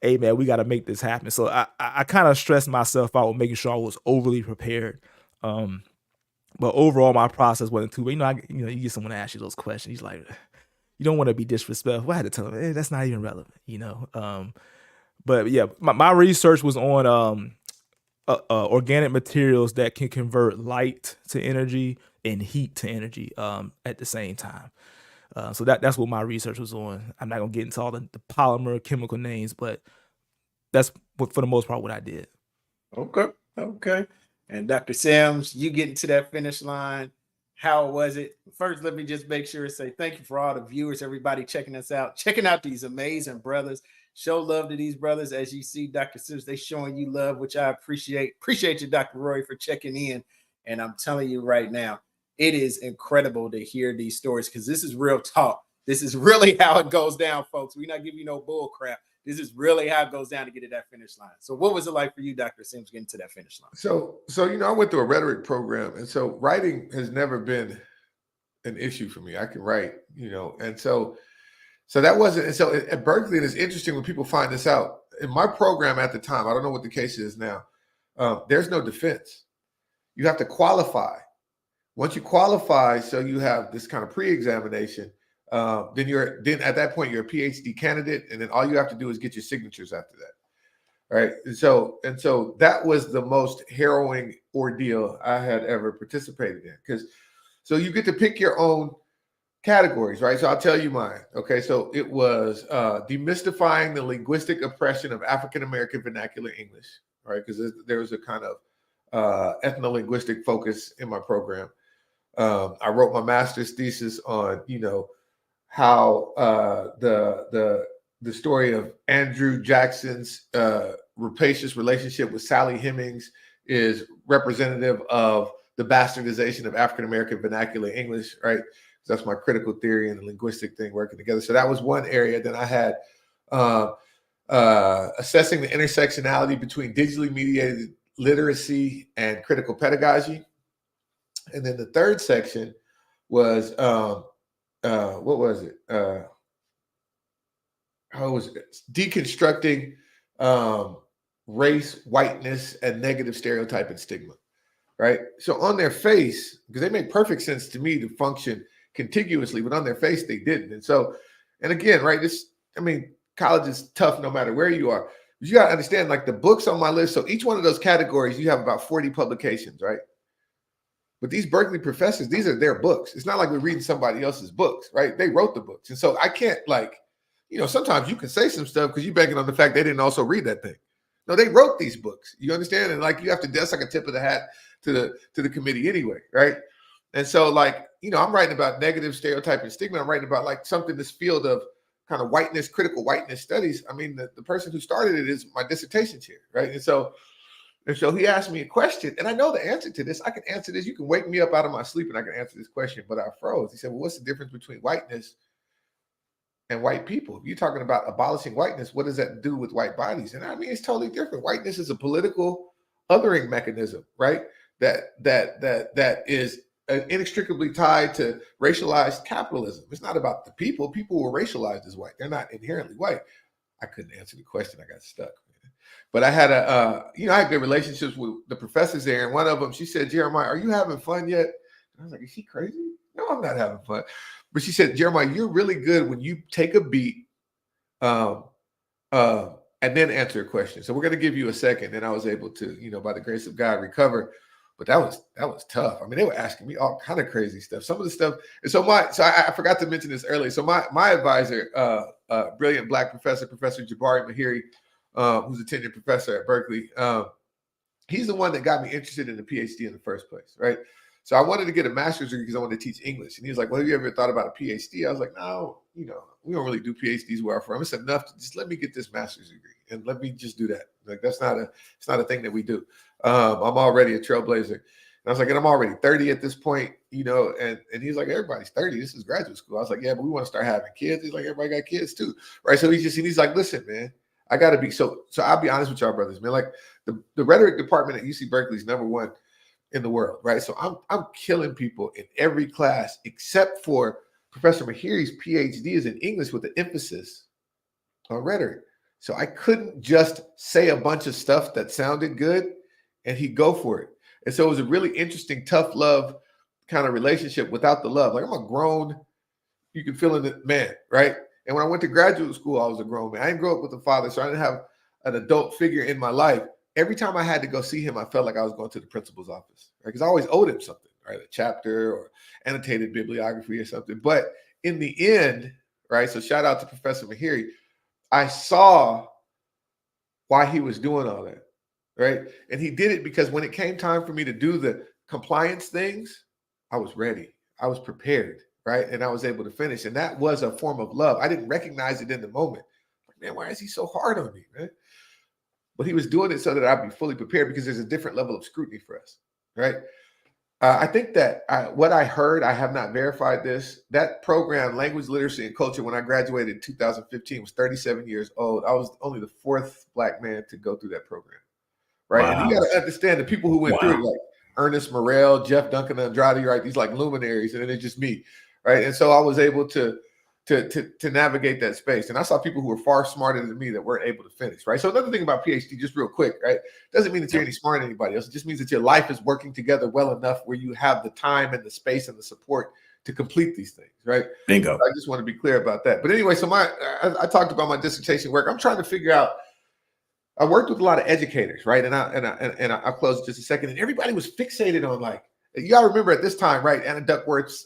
Hey man, we gotta make this happen. So I kind of stressed myself out with making sure I was overly prepared. But overall, my process wasn't too. But you get someone to ask you those questions. He's like, you don't want to be disrespectful. I had to tell him, hey, that's not even relevant. But yeah, my research was on organic materials that can convert light to energy and heat to energy at the same time. So that's what my research was on. I'm not gonna get into all the polymer chemical names, but that's for the most part what I did. Okay. And Dr. Sims, you getting to that finish line. How was it? First, let me just make sure and say thank you for all the viewers, everybody checking us out, checking out these amazing brothers. Show love to these brothers. As you see, Dr. Sims, they showing you love, which I appreciate. Appreciate you, Dr. Roy, for checking in. And I'm telling you right now, it is incredible to hear these stories because this is real talk. This is really how it goes down, folks. We're not giving you no bull crap. This is really how it goes down to get to that finish line. So what was it like for you, Dr. Sims, getting to that finish line? So I went through a rhetoric program, and so writing has never been an issue for me. I can write, and so that wasn't. And so at Berkeley, and it's interesting when people find this out. In my program at the time, I don't know what the case is now. There's no defense. You have to qualify. Once you qualify, so you have this kind of pre-examination. Then at that point you're a PhD candidate, and then all you have to do is get your signatures after that. right? And so that was the most harrowing ordeal I had ever participated in, because so you get to pick your own categories, right? So I'll tell you mine. Okay, so it was demystifying the linguistic oppression of African American vernacular English, right? Because there was a kind of ethno-linguistic focus in my program. I wrote my master's thesis on, how the story of Andrew Jackson's rapacious relationship with Sally Hemings is representative of the bastardization of African American vernacular English, right? That's my critical theory and the linguistic thing working together. So that was one area. Then I had assessing the intersectionality between digitally mediated literacy and critical pedagogy. And then the third section was, what was it? How was it? Deconstructing race, whiteness, and negative stereotype and stigma, right? So on their face, because they make perfect sense to me to function contiguously, but on their face, they didn't. And so, and again, right, college is tough no matter where you are. But you got to understand, like the books on my list, so each one of those categories, you have about 40 publications, right? But these Berkeley professors, these are their books. It's not like we're reading somebody else's books, right? They wrote the books. And so I can't sometimes you can say some stuff because you're banking on the fact they didn't also read that thing. No, they wrote these books. You understand? And like you have to, that's like a tip of the hat to the committee anyway, right? And so I'm writing about negative stereotype and stigma. I'm writing about like something, this field of kind of whiteness, critical whiteness studies. I mean, the person who started it is my dissertation chair, right? And so he asked me a question, and I know the answer to this. I can answer this. You can wake me up out of my sleep and I can answer this question, but I froze. He said, well, what's the difference between whiteness and white people? If you're talking about abolishing whiteness, what does that do with white bodies? And I mean, it's totally different. Whiteness is a political othering mechanism, right? That is inextricably tied to racialized capitalism. It's not about the people. People were racialized as white. They're not inherently white. I couldn't answer the question. I got stuck. But I had I had good relationships with the professors there. And one of them, she said, Jeremiah, are you having fun yet? And I was like, is she crazy? No, I'm not having fun. But she said, Jeremiah, you're really good when you take a beat and then answer a question. So we're going to give you a second. And I was able to, by the grace of God, recover. But that was tough. I mean, they were asking me all kind of crazy stuff. Some of the stuff. And so I forgot to mention this earlier. So my advisor, brilliant Black professor, Professor Jabari Mahiri, who's a tenured professor at Berkeley, he's the one that got me interested in the PhD in the first place, right? So I wanted to get a master's degree because I wanted to teach English. And he was like, well, have you ever thought about a PhD? I was like, no, we don't really do PhDs where I'm from. It's enough to just let me get this master's degree and let me just do that. Like, it's not a thing that we do. I'm already a trailblazer. And I was like, and I'm already 30 at this point, and he's like, everybody's 30. This is graduate school. I was like, yeah, but we want to start having kids. He's like, everybody got kids too, right? So he's like, listen, man, I got to be, so I'll be honest with y'all brothers, man, like the rhetoric department at UC Berkeley is #1 in the world, right? So I'm killing people in every class except for Professor Mahiri's PhD is in English with an emphasis on rhetoric. So I couldn't just say a bunch of stuff that sounded good and he'd go for it. And so it was a really interesting, tough love kind of relationship without the love. Like, I'm a grown, you can feel it, man, right? And when I went to graduate school, I was a grown man. I didn't grow up with a father, so I didn't have an adult figure in my life. Every time I had to go see him, I felt like I was going to the principal's office, right? Because I always owed him something, right? A chapter or annotated bibliography or something. But in the end, right? So shout out to Professor Mahiri. I saw why he was doing all that, right? And he did it because when it came time for me to do the compliance things, I was ready. I was prepared, right? And I was able to finish. And that was a form of love. I didn't recognize it in the moment. Like, man, why is he so hard on me, man? But he was doing it so that I'd be fully prepared because there's a different level of scrutiny for us, right? I think that what I heard, I have not verified this, that program, Language, Literacy, and Culture, when I graduated in 2015, was 37 years old. I was only the 4th Black man to go through that program, right? Wow. And you got to understand the people who went through it, like Ernest Morel, Jeff Duncan Andrade, right? These like luminaries, and then it's just me, right? And so I was able to navigate that space. And I saw people who were far smarter than me that weren't able to finish, right? So another thing about PhD, just real quick, right? Doesn't mean that you're any smarter than anybody else. It just means that your life is working together well enough where you have the time and the space and the support to complete these things, right? Bingo. So I just want to be clear about that. But anyway, so I talked about my dissertation work. I'm trying to figure out I worked with a lot of educators, right? I'll close in just a second. And everybody was fixated on, like, you gotta remember at this time, right? Anna Duckworth's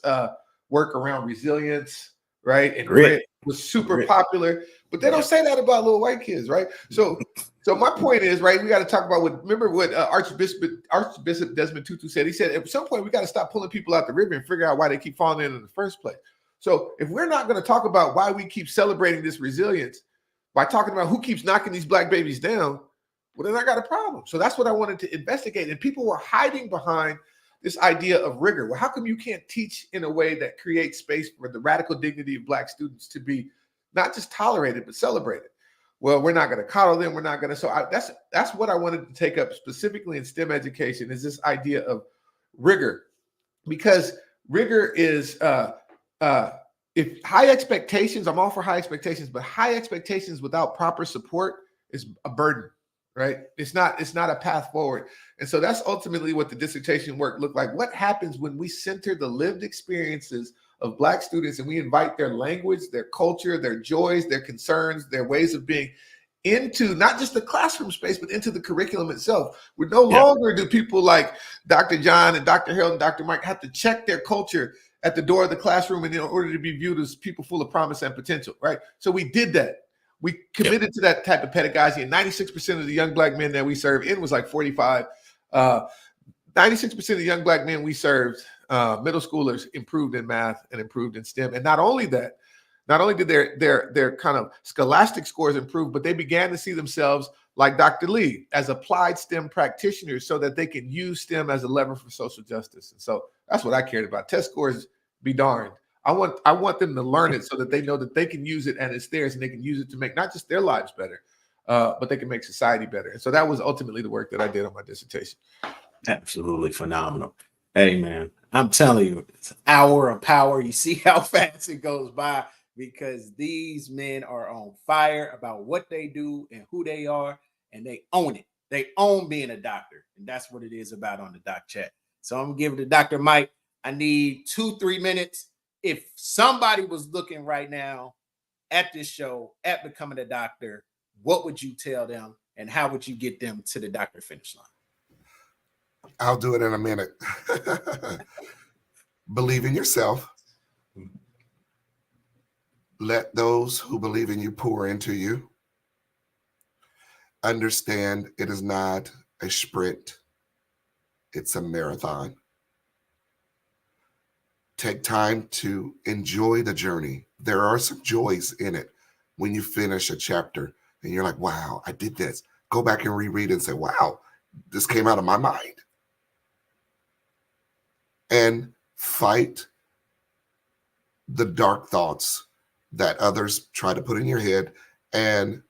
work around resilience, right? And grit was super popular. But they don't say that about little white kids, right? So my point is, right, we got to talk about what Archbishop Desmond Tutu said. He said, at some point, we got to stop pulling people out the river and figure out why they keep falling in the first place. So if we're not going to talk about why we keep celebrating this resilience by talking about who keeps knocking these black babies down, well, then I got a problem. So that's what I wanted to investigate. And people were hiding behind this idea of rigor. Well, how come you can't teach in a way that creates space for the radical dignity of black students to be not just tolerated, but celebrated? Well, we're not going to coddle them. We're not going to. So that's what I wanted to take up specifically in STEM education, is this idea of rigor, because rigor is if high expectations, I'm all for high expectations, but high expectations without proper support is a burden, right? It's not a path forward. And so that's ultimately what the dissertation work looked like. What happens when we center the lived experiences of Black students and we invite their language, their culture, their joys, their concerns, their ways of being into not just the classroom space, but into the curriculum itself? We no longer do people like Dr. John and Dr. Harold and Dr. Mike have to check their culture at the door of the classroom in order to be viewed as people full of promise and potential, right? So we did that. We committed to that type of pedagogy, and 96% of the young Black men that we served, in was like 45, 96% of the young Black men we served, middle schoolers, improved in math and improved in STEM. And not only that, not only did their kind of scholastic scores improve, but they began to see themselves like Dr. Lee as applied STEM practitioners so that they can use STEM as a lever for social justice. And so that's what I cared about. Test scores be darned. I want them to learn it so that they know that they can use it and it's theirs, and they can use it to make not just their lives better, but they can make society better. And so that was ultimately the work that I did on my dissertation. Absolutely phenomenal. Hey, man, I'm telling you, it's an hour of power. You see how fast it goes by, because these men are on fire about what they do and who they are, and they own it. They own being a doctor, and that's what it is about on the Doc Chat. So I'm going to give it to Dr. Mike. I need 2-3 minutes. If somebody was looking right now at this show, at becoming a doctor, what would you tell them, and how would you get them to the doctor finish line? I'll do it in a minute. Believe in yourself. Let those who believe in you pour into you. Understand it is not a sprint. It's a marathon. Take time to enjoy the journey. There are some joys in it when you finish a chapter and you're like, wow, I did this. Go back and reread and say, wow, this came out of my mind. And fight the dark thoughts that others try to put in your head and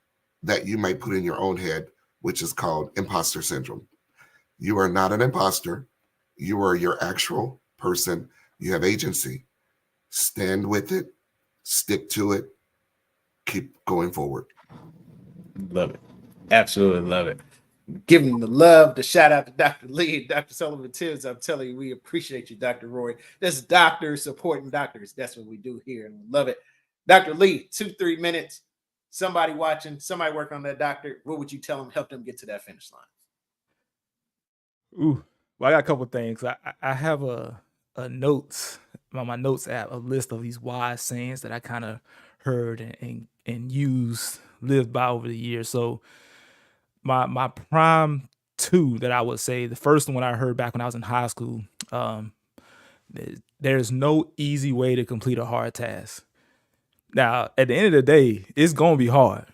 that you might put in your own head, which is called imposter syndrome. You are not an imposter. You are your actual person. You have agency. Stand with it. Stick to it. Keep going forward. Love it. Absolutely love it. Giving the love, the shout out to Dr. Lee and Dr. Sullivan-Tibbs. I'm telling you, we appreciate you, Dr. Roy. That's doctors supporting doctors. That's what we do here, and we love it. Dr. Lee, 2-3 minutes. Somebody watching, somebody working on that doctor. What would you tell them, help them get to that finish line? Ooh, well, I got a couple of things. I have a notes on my notes app, a list of these wise sayings that I kind of heard and used, lived by over the years. So my prime two that I would say, the first one I heard back when I was in high school, there's no easy way to complete a hard task. Now, at the end of the day, it's gonna be hard.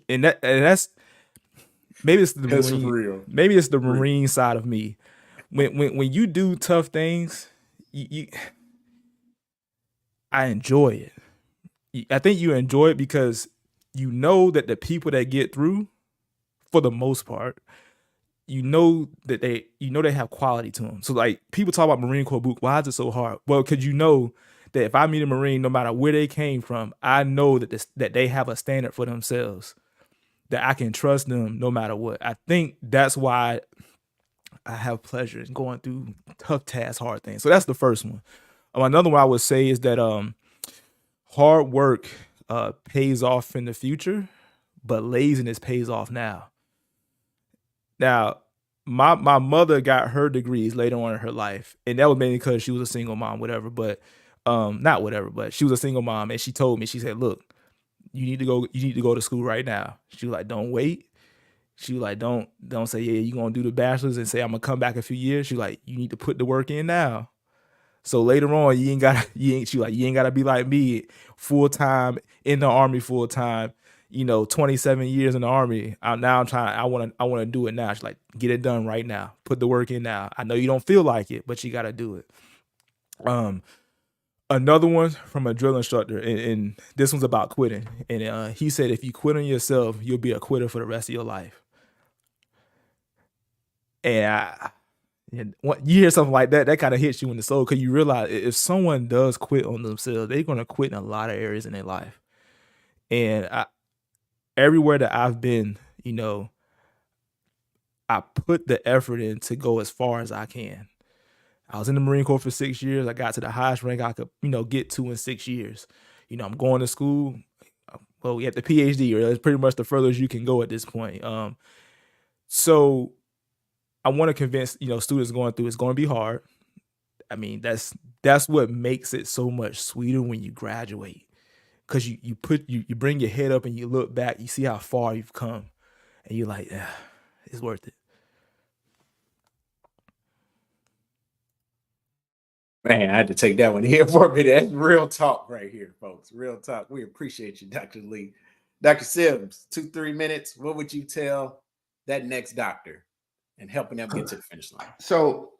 That's maybe it's the Marine, real. Maybe it's the Marine side of me. When you do tough things, I enjoy it. I think you enjoy it because you know that the people that get through, for the most part, you know they have quality to them. So like people talk about Marine Corps boot, why is it so hard? Well, because you know that if I meet a Marine, no matter where they came from, I know that they have a standard for themselves, that I can trust them no matter what. I think that's why I have pleasure in going through tough tasks, hard things. So that's the first one. Another one I would say is that hard work pays off in the future, but laziness pays off now. Now, my mother got her degrees later on in her life, and that was mainly because she was a single mom, whatever. But not whatever, but she was a single mom, and she told me, she said, "Look, you need to go to school right now." She was like, "Don't wait." She was like, "Don't say, yeah, you're gonna do the bachelor's and say I'm gonna come back a few years." She was like, "You need to put the work in now. So later on, she like, you ain't gotta be like me, full time in the army, full time, 27 years in the army. I wanna do it now." She's like, "Get it done right now. Put the work in now. I know you don't feel like it, but you gotta do it." Um, Another one from a drill instructor, and this one's about quitting. And he said, if you quit on yourself, you'll be a quitter for the rest of your life. And you hear something like that, that kind of hits you in the soul, because you realize if someone does quit on themselves, they're going to quit in a lot of areas in their life. And everywhere that I've been, I put the effort in to go as far as I can. I was in the Marine Corps for 6 years. I got to the highest rank I could, get to in 6 years. I'm going to school. Well, we have the PhD, or it's pretty much the furthest you can go at this point. So I want to convince, students going through, it's going to be hard. I mean, that's what makes it so much sweeter when you graduate, because you bring your head up and you look back, you see how far you've come, and you're like, yeah, it's worth it. Man, I had to take that one here for a minute. That's real talk right here, folks. Real talk. We appreciate you, Dr. Lee. Dr. Sims, 2-3 minutes. What would you tell that next doctor and helping them get to the finish line? So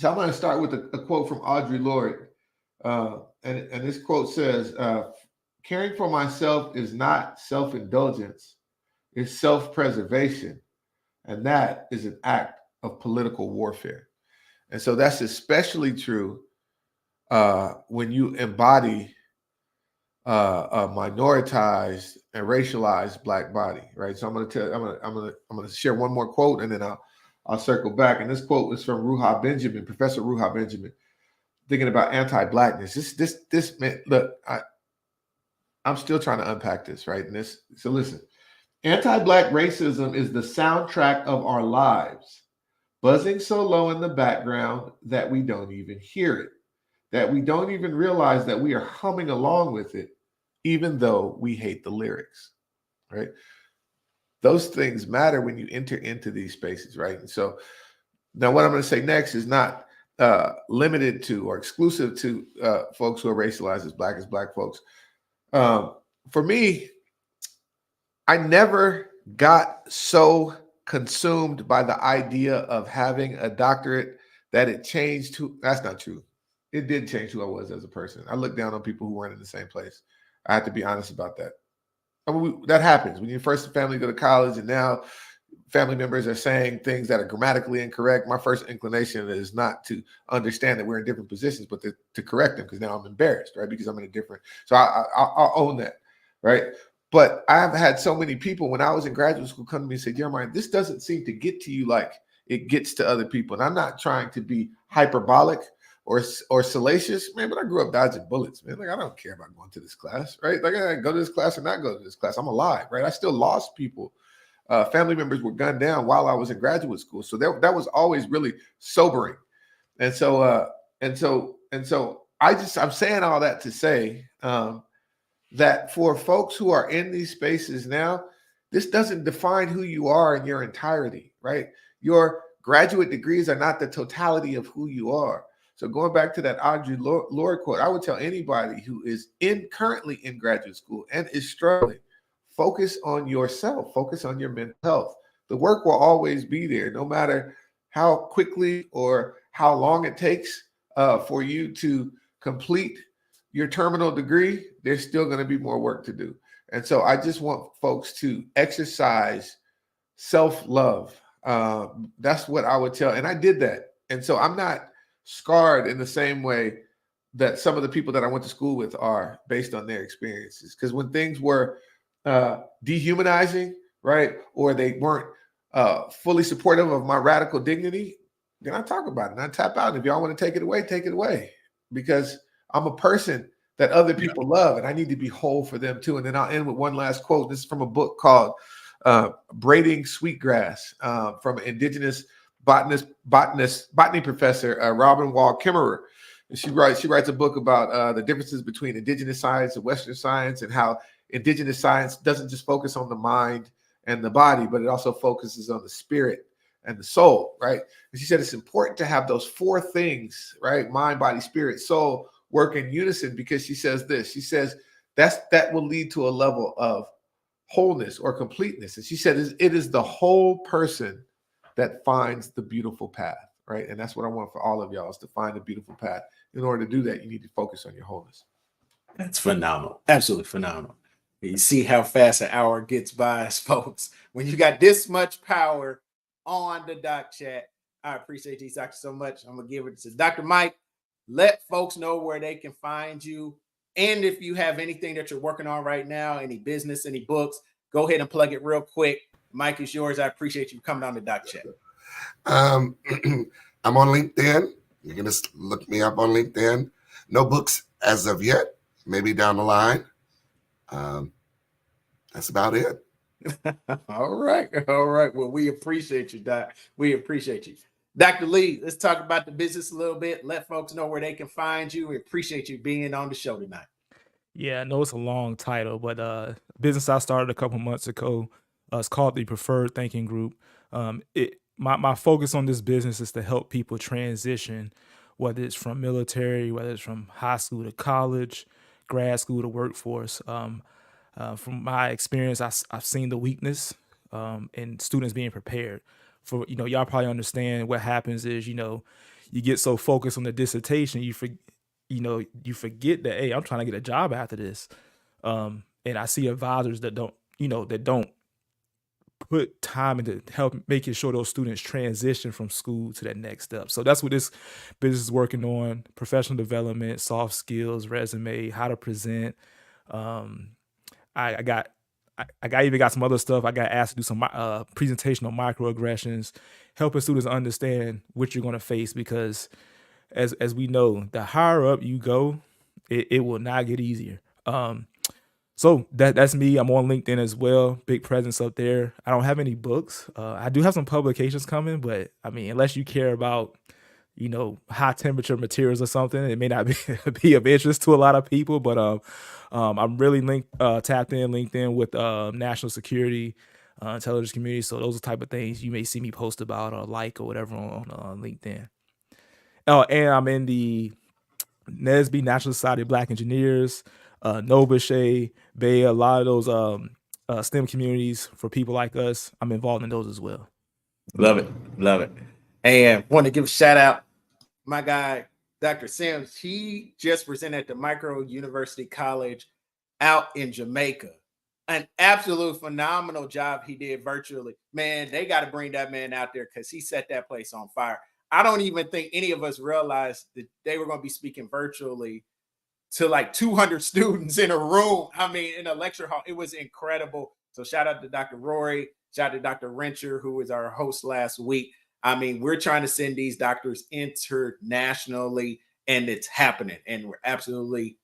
I'm going to start with a quote from Audre Lorde. And this quote says, caring for myself is not self-indulgence, it's self-preservation. And that is an act of political warfare. And so that's especially true when you embody a minoritized and racialized Black body, right? So I'm going to share one more quote, and then I'll circle back. And this quote is from Ruha Benjamin, Professor Ruha Benjamin, thinking about anti-Blackness. This man, look, I'm still trying to unpack this, right? So listen, anti-Black racism is the soundtrack of our lives, buzzing so low in the background that we don't even hear it, that we don't even realize that we are humming along with it, even though we hate the lyrics, right? Those things matter when you enter into these spaces, right? And so now what I'm going to say next is not limited to or exclusive to folks who are racialized as Black folks. For me, I never got so consumed by the idea of having a doctorate that it changed who. That's not true. It did change who I was as a person. I looked down on people who weren't in the same place. I have to be honest about that. I mean, that happens when you first family go to college, and now family members are saying things that are grammatically incorrect. My first inclination is not to understand that we're in different positions, but to correct them, because now I'm embarrassed, right? Because I'm in a different. So I'll own that, right? But I've had so many people when I was in graduate school come to me and say, Jeremiah, this doesn't seem to get to you like it gets to other people. And I'm not trying to be hyperbolic or salacious, man, but I grew up dodging bullets, man. Like, I don't care about going to this class, right? Like, I go to this class or not go to this class. I'm alive, right? I still lost people. Family members were gunned down while I was in graduate school. So that was always really sobering. And so I'm saying all that to say that for folks who are in these spaces now, this doesn't define who you are in your entirety, right? Your graduate degrees are not the totality of who you are. So going back to that Audre Lorde quote, I would tell anybody who is currently in graduate school and is struggling, focus on yourself, focus on your mental health. The work will always be there, no matter how quickly or how long it takes for you to complete your terminal degree. There's still going to be more work to do. And so I just want folks to exercise self-love. That's what I would tell. And I did that. And so I'm not scarred in the same way that some of the people that I went to school with are based on their experiences. Because when things were dehumanizing, right, or they weren't fully supportive of my radical dignity, then I talk about it and I tap out. And if y'all want to take it away, because I'm a person that other people love, and I need to be whole for them too. And then I'll end with one last quote. This is from a book called braiding sweetgrass from indigenous botany professor Robin Wall Kimmerer. And she writes a book about the differences between indigenous science and Western science, and how indigenous science doesn't just focus on the mind and the body, but it also focuses on the spirit and the soul, right? And she said it's important to have those four things, right? Mind, body, spirit, soul, work in unison, because she says this. She says that will lead to a level of wholeness or completeness. And she said it is the whole person that finds the beautiful path, right? And that's what I want for all of y'all, is to find the beautiful path. In order to do that, you need to focus on your wholeness. That's phenomenal. Absolutely phenomenal. You see how fast an hour gets by us, folks. When you got this much power on the doc chat, I appreciate these doctors so much. I'm going to give it to Dr. Mike. Let folks know where they can find you. And if you have anything that you're working on right now, any business, any books, go ahead and plug it real quick. Mike is yours. I appreciate you coming on the doc chat. I'm on LinkedIn. You can just look me up on LinkedIn. No books as of yet, maybe down the line. That's about it. All right. Well, we appreciate you, Doc. We appreciate you. Dr. Lee, let's talk about the business a little bit. Let folks know where they can find you. We appreciate you being on the show tonight. Yeah, I know it's a long title, but business I started a couple months ago. It's called the Preferred Thinking Group. My focus on this business is to help people transition, whether it's from military, whether it's from high school to college, grad school to workforce. From my experience, I've seen the weakness in students being prepared. For y'all probably understand what happens is you get so focused on the dissertation you forget that, hey, I'm trying to get a job after this. And I see advisors that don't put time into help making sure those students transition from school to that next step. So that's what this business is working on: professional development, soft skills, resume, how to present. I even got some other stuff. I got asked to do some presentation on microaggressions, helping students understand what you're going to face, because as we know, the higher up you go, it will not get easier. So that's me. I'm on LinkedIn as well. Big presence up there. I don't have any books. I do have some publications coming, but I mean, unless you care about high temperature materials or something, it may not be of interest to a lot of people. But I'm really tapped in LinkedIn with national security, intelligence community. So those are the type of things you may see me post about or like or whatever on LinkedIn. Oh, and I'm in the NSBE, National Society of Black Engineers, Nova Shea, Bay, a lot of those STEM communities for people like us. I'm involved in those as well. Love it. And want to give a shout out, my guy, Dr. Sims. He just presented at the Micro University College out in Jamaica. An absolute phenomenal job he did virtually. Man, they got to bring that man out there because he set that place on fire. I don't even think any of us realized that they were going to be speaking virtually to like 200 students in a room. I mean, in a lecture hall. It was incredible. So shout out to Dr. Rory. Shout out to Dr. Rencher, who was our host last week. I mean, we're trying to send these doctors internationally, and it's happening. And we're absolutely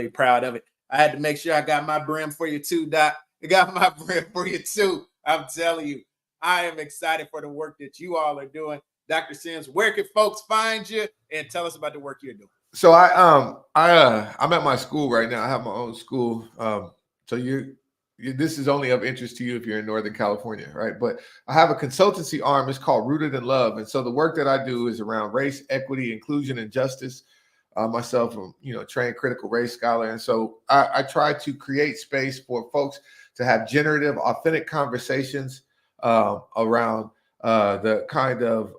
proud of it. I had to make sure I got my brim for you too, Doc. I got my brim for you too. I'm telling you, I am excited for the work that you all are doing. Dr. Sims, where can folks find you, and tell us about the work you're doing? So I'm at my school right now. I have my own school. So this is only of interest to you if you're in Northern California, right? But I have a consultancy arm. It's called Rooted in Love. And so the work that I do is around race, equity, inclusion, and justice. Myself, trained critical race scholar. And so I try to create space for folks to have generative, authentic conversations around the kind of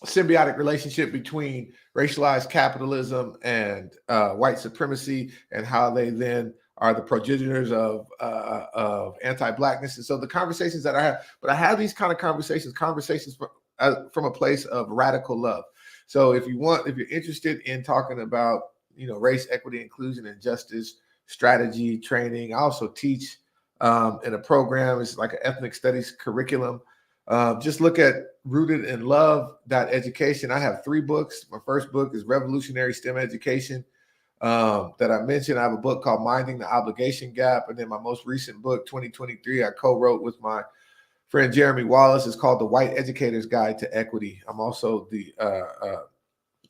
symbiotic relationship between racialized capitalism and white supremacy, and how they then are the progenitors of anti-Blackness. And so the conversations that I have, but I have these kind of conversations from a place of radical love. So if you're interested in talking about, race, equity, inclusion, and justice strategy training, I also teach in a program. It's like an ethnic studies curriculum. Just look at rootedinlove.education. I have 3 books. My first book is Revolutionary STEM Education. that I mentioned. I have a book called Minding the Obligation Gap. And then my most recent book, 2023, I co-wrote with my friend Jeremy Wallace. It's called The White Educator's Guide to Equity. I'm also the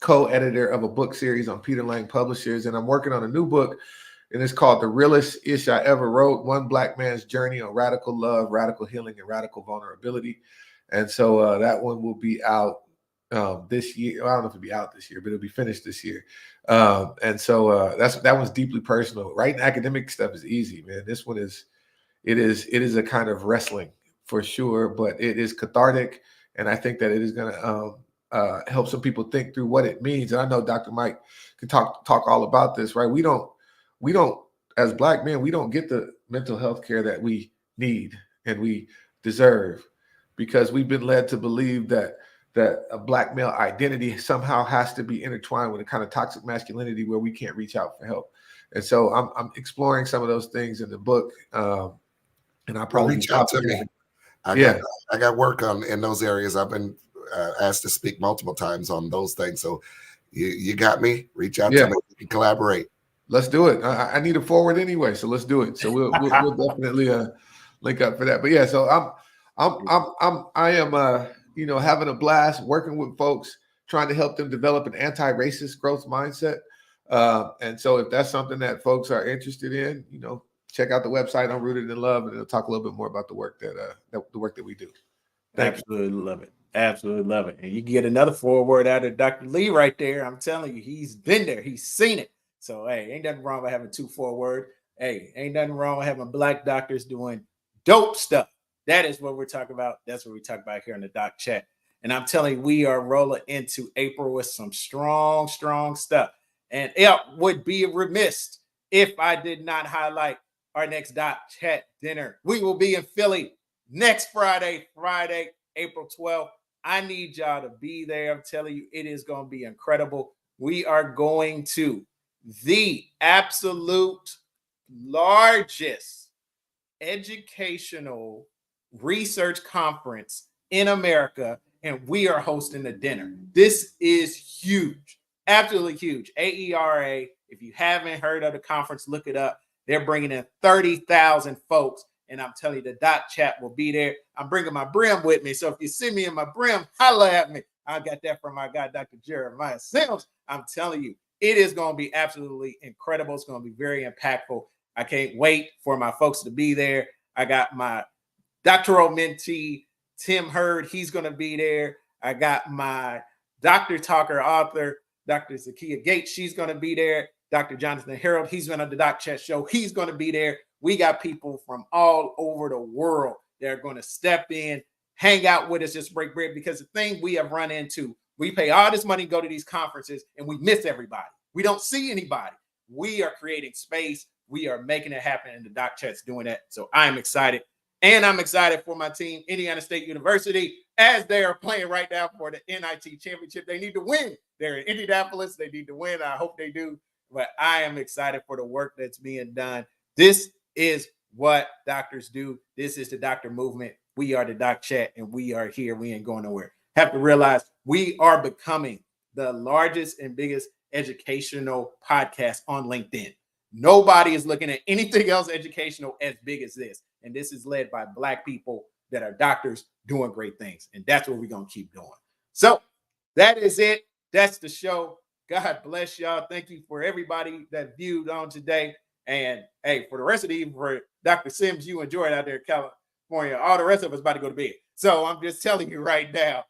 co-editor of a book series on Peter Lang Publishers. And I'm working on a new book, and it's called The Realest Ish I Ever Wrote, One Black Man's Journey on Radical Love, Radical Healing, and Radical Vulnerability. And so that one will be out this year. I don't know if it'll be out this year, but it'll be finished this year. And so that one's deeply personal. Writing academic stuff is easy, man. This one is a kind of wrestling for sure, but it is cathartic, and I think that it is going to help some people think through what it means. And I know Dr. Mike can talk all about this, right? We don't as Black men, we don't get the mental health care that we need and we deserve, because we've been led to believe that a Black male identity somehow has to be intertwined with a kind of toxic masculinity where we can't reach out for help. And so I'm exploring some of those things in the book. And I'll probably reach out to me. I got work in those areas. I've been asked to speak multiple times on those things. So you got me. Reach out to me. We can collaborate. Let's do it. I need a forward anyway, so let's do it. So we'll definitely link up for that. But yeah, so I am having a blast working with folks, trying to help them develop an anti-racist growth mindset. And so if that's something that folks are interested in, check out the website on Rooted in Love, and it'll talk a little bit more about the work that we do. Absolutely love it. Absolutely love it. And you can get another forward out of Dr. Lee right there. I'm telling you, he's been there. He's seen it. So, hey, ain't nothing wrong with having 2 forward. Hey, ain't nothing wrong with having Black doctors doing dope stuff. That is what we're talking about. That's what we talk about here in the Doc Chat. And I'm telling you, we are rolling into April with some strong, strong stuff. And it would be remiss if I did not highlight our next Doc Chat dinner. We will be in Philly next Friday, April 12th. I need y'all to be there. I'm telling you, it is going to be incredible. We are going to the absolute largest educational research conference in America, and we are hosting a dinner. This is huge, absolutely huge. AERA, if you haven't heard of the conference, look it up. They're bringing in 30,000 folks, and I'm telling you, the Doc Chat will be there. I'm bringing my brim with me, so if you see me in my brim, holla at me. I got that from my guy, Dr. Jeremiah Sims. I'm telling you, it is going to be absolutely incredible. It's going to be very impactful. I can't wait for my folks to be there. I got my doctoral mentee, Tim Hurd. He's going to be there. I got my Dr. Talker author, Dr. Zakiya Gates. She's going to be there. Dr. Jonathan Harold. He's been on the Doc Chat show. He's going to be there. We got people from all over the world that are going to step in, hang out with us, just break bread, because the thing we have run into, we pay all this money, go to these conferences, and we miss everybody. We don't see anybody. We are creating space. We are making it happen, and the Doc Chat's doing that. So I'm excited. And I'm excited for my team, Indiana State University, as they are playing right now for the NIT championship. They need to win. They're in Indianapolis. They need to win. I hope they do. But I am excited for the work that's being done. This is what doctors do. This is the doctor movement. We are the Doc Chat, and we are here. We ain't going nowhere. Have to realize we are becoming the largest and biggest educational podcast on LinkedIn. Nobody is looking at anything else educational as big as this. And this is led by Black people that are doctors doing great things. And that's what we're going to keep doing. So that is it. That's the show. God bless y'all. Thank you for everybody that viewed on today. And hey, for the rest of the evening, for Dr. Sims, you enjoy it out there in California. All the rest of us about to go to bed. So I'm just telling you right now,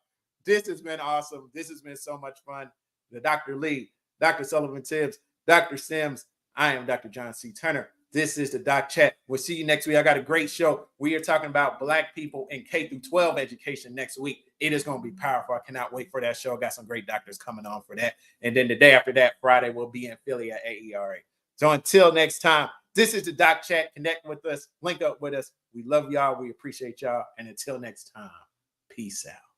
this has been awesome. This has been so much fun. The Dr. Lee, Dr. Sullivan-Tibbs, Dr. Sims. I am Dr. John C. Turner. This is the Doc Chat. We'll see you next week. I got a great show. We are talking about Black people in K through 12 education next week. It is going to be powerful. I cannot wait for that show. Got some great doctors coming on for that. And then the day after that, Friday, we'll be in Philly at AERA. So until next time, this is the Doc Chat. Connect with us. Link up with us. We love y'all. We appreciate y'all. And until next time, peace out.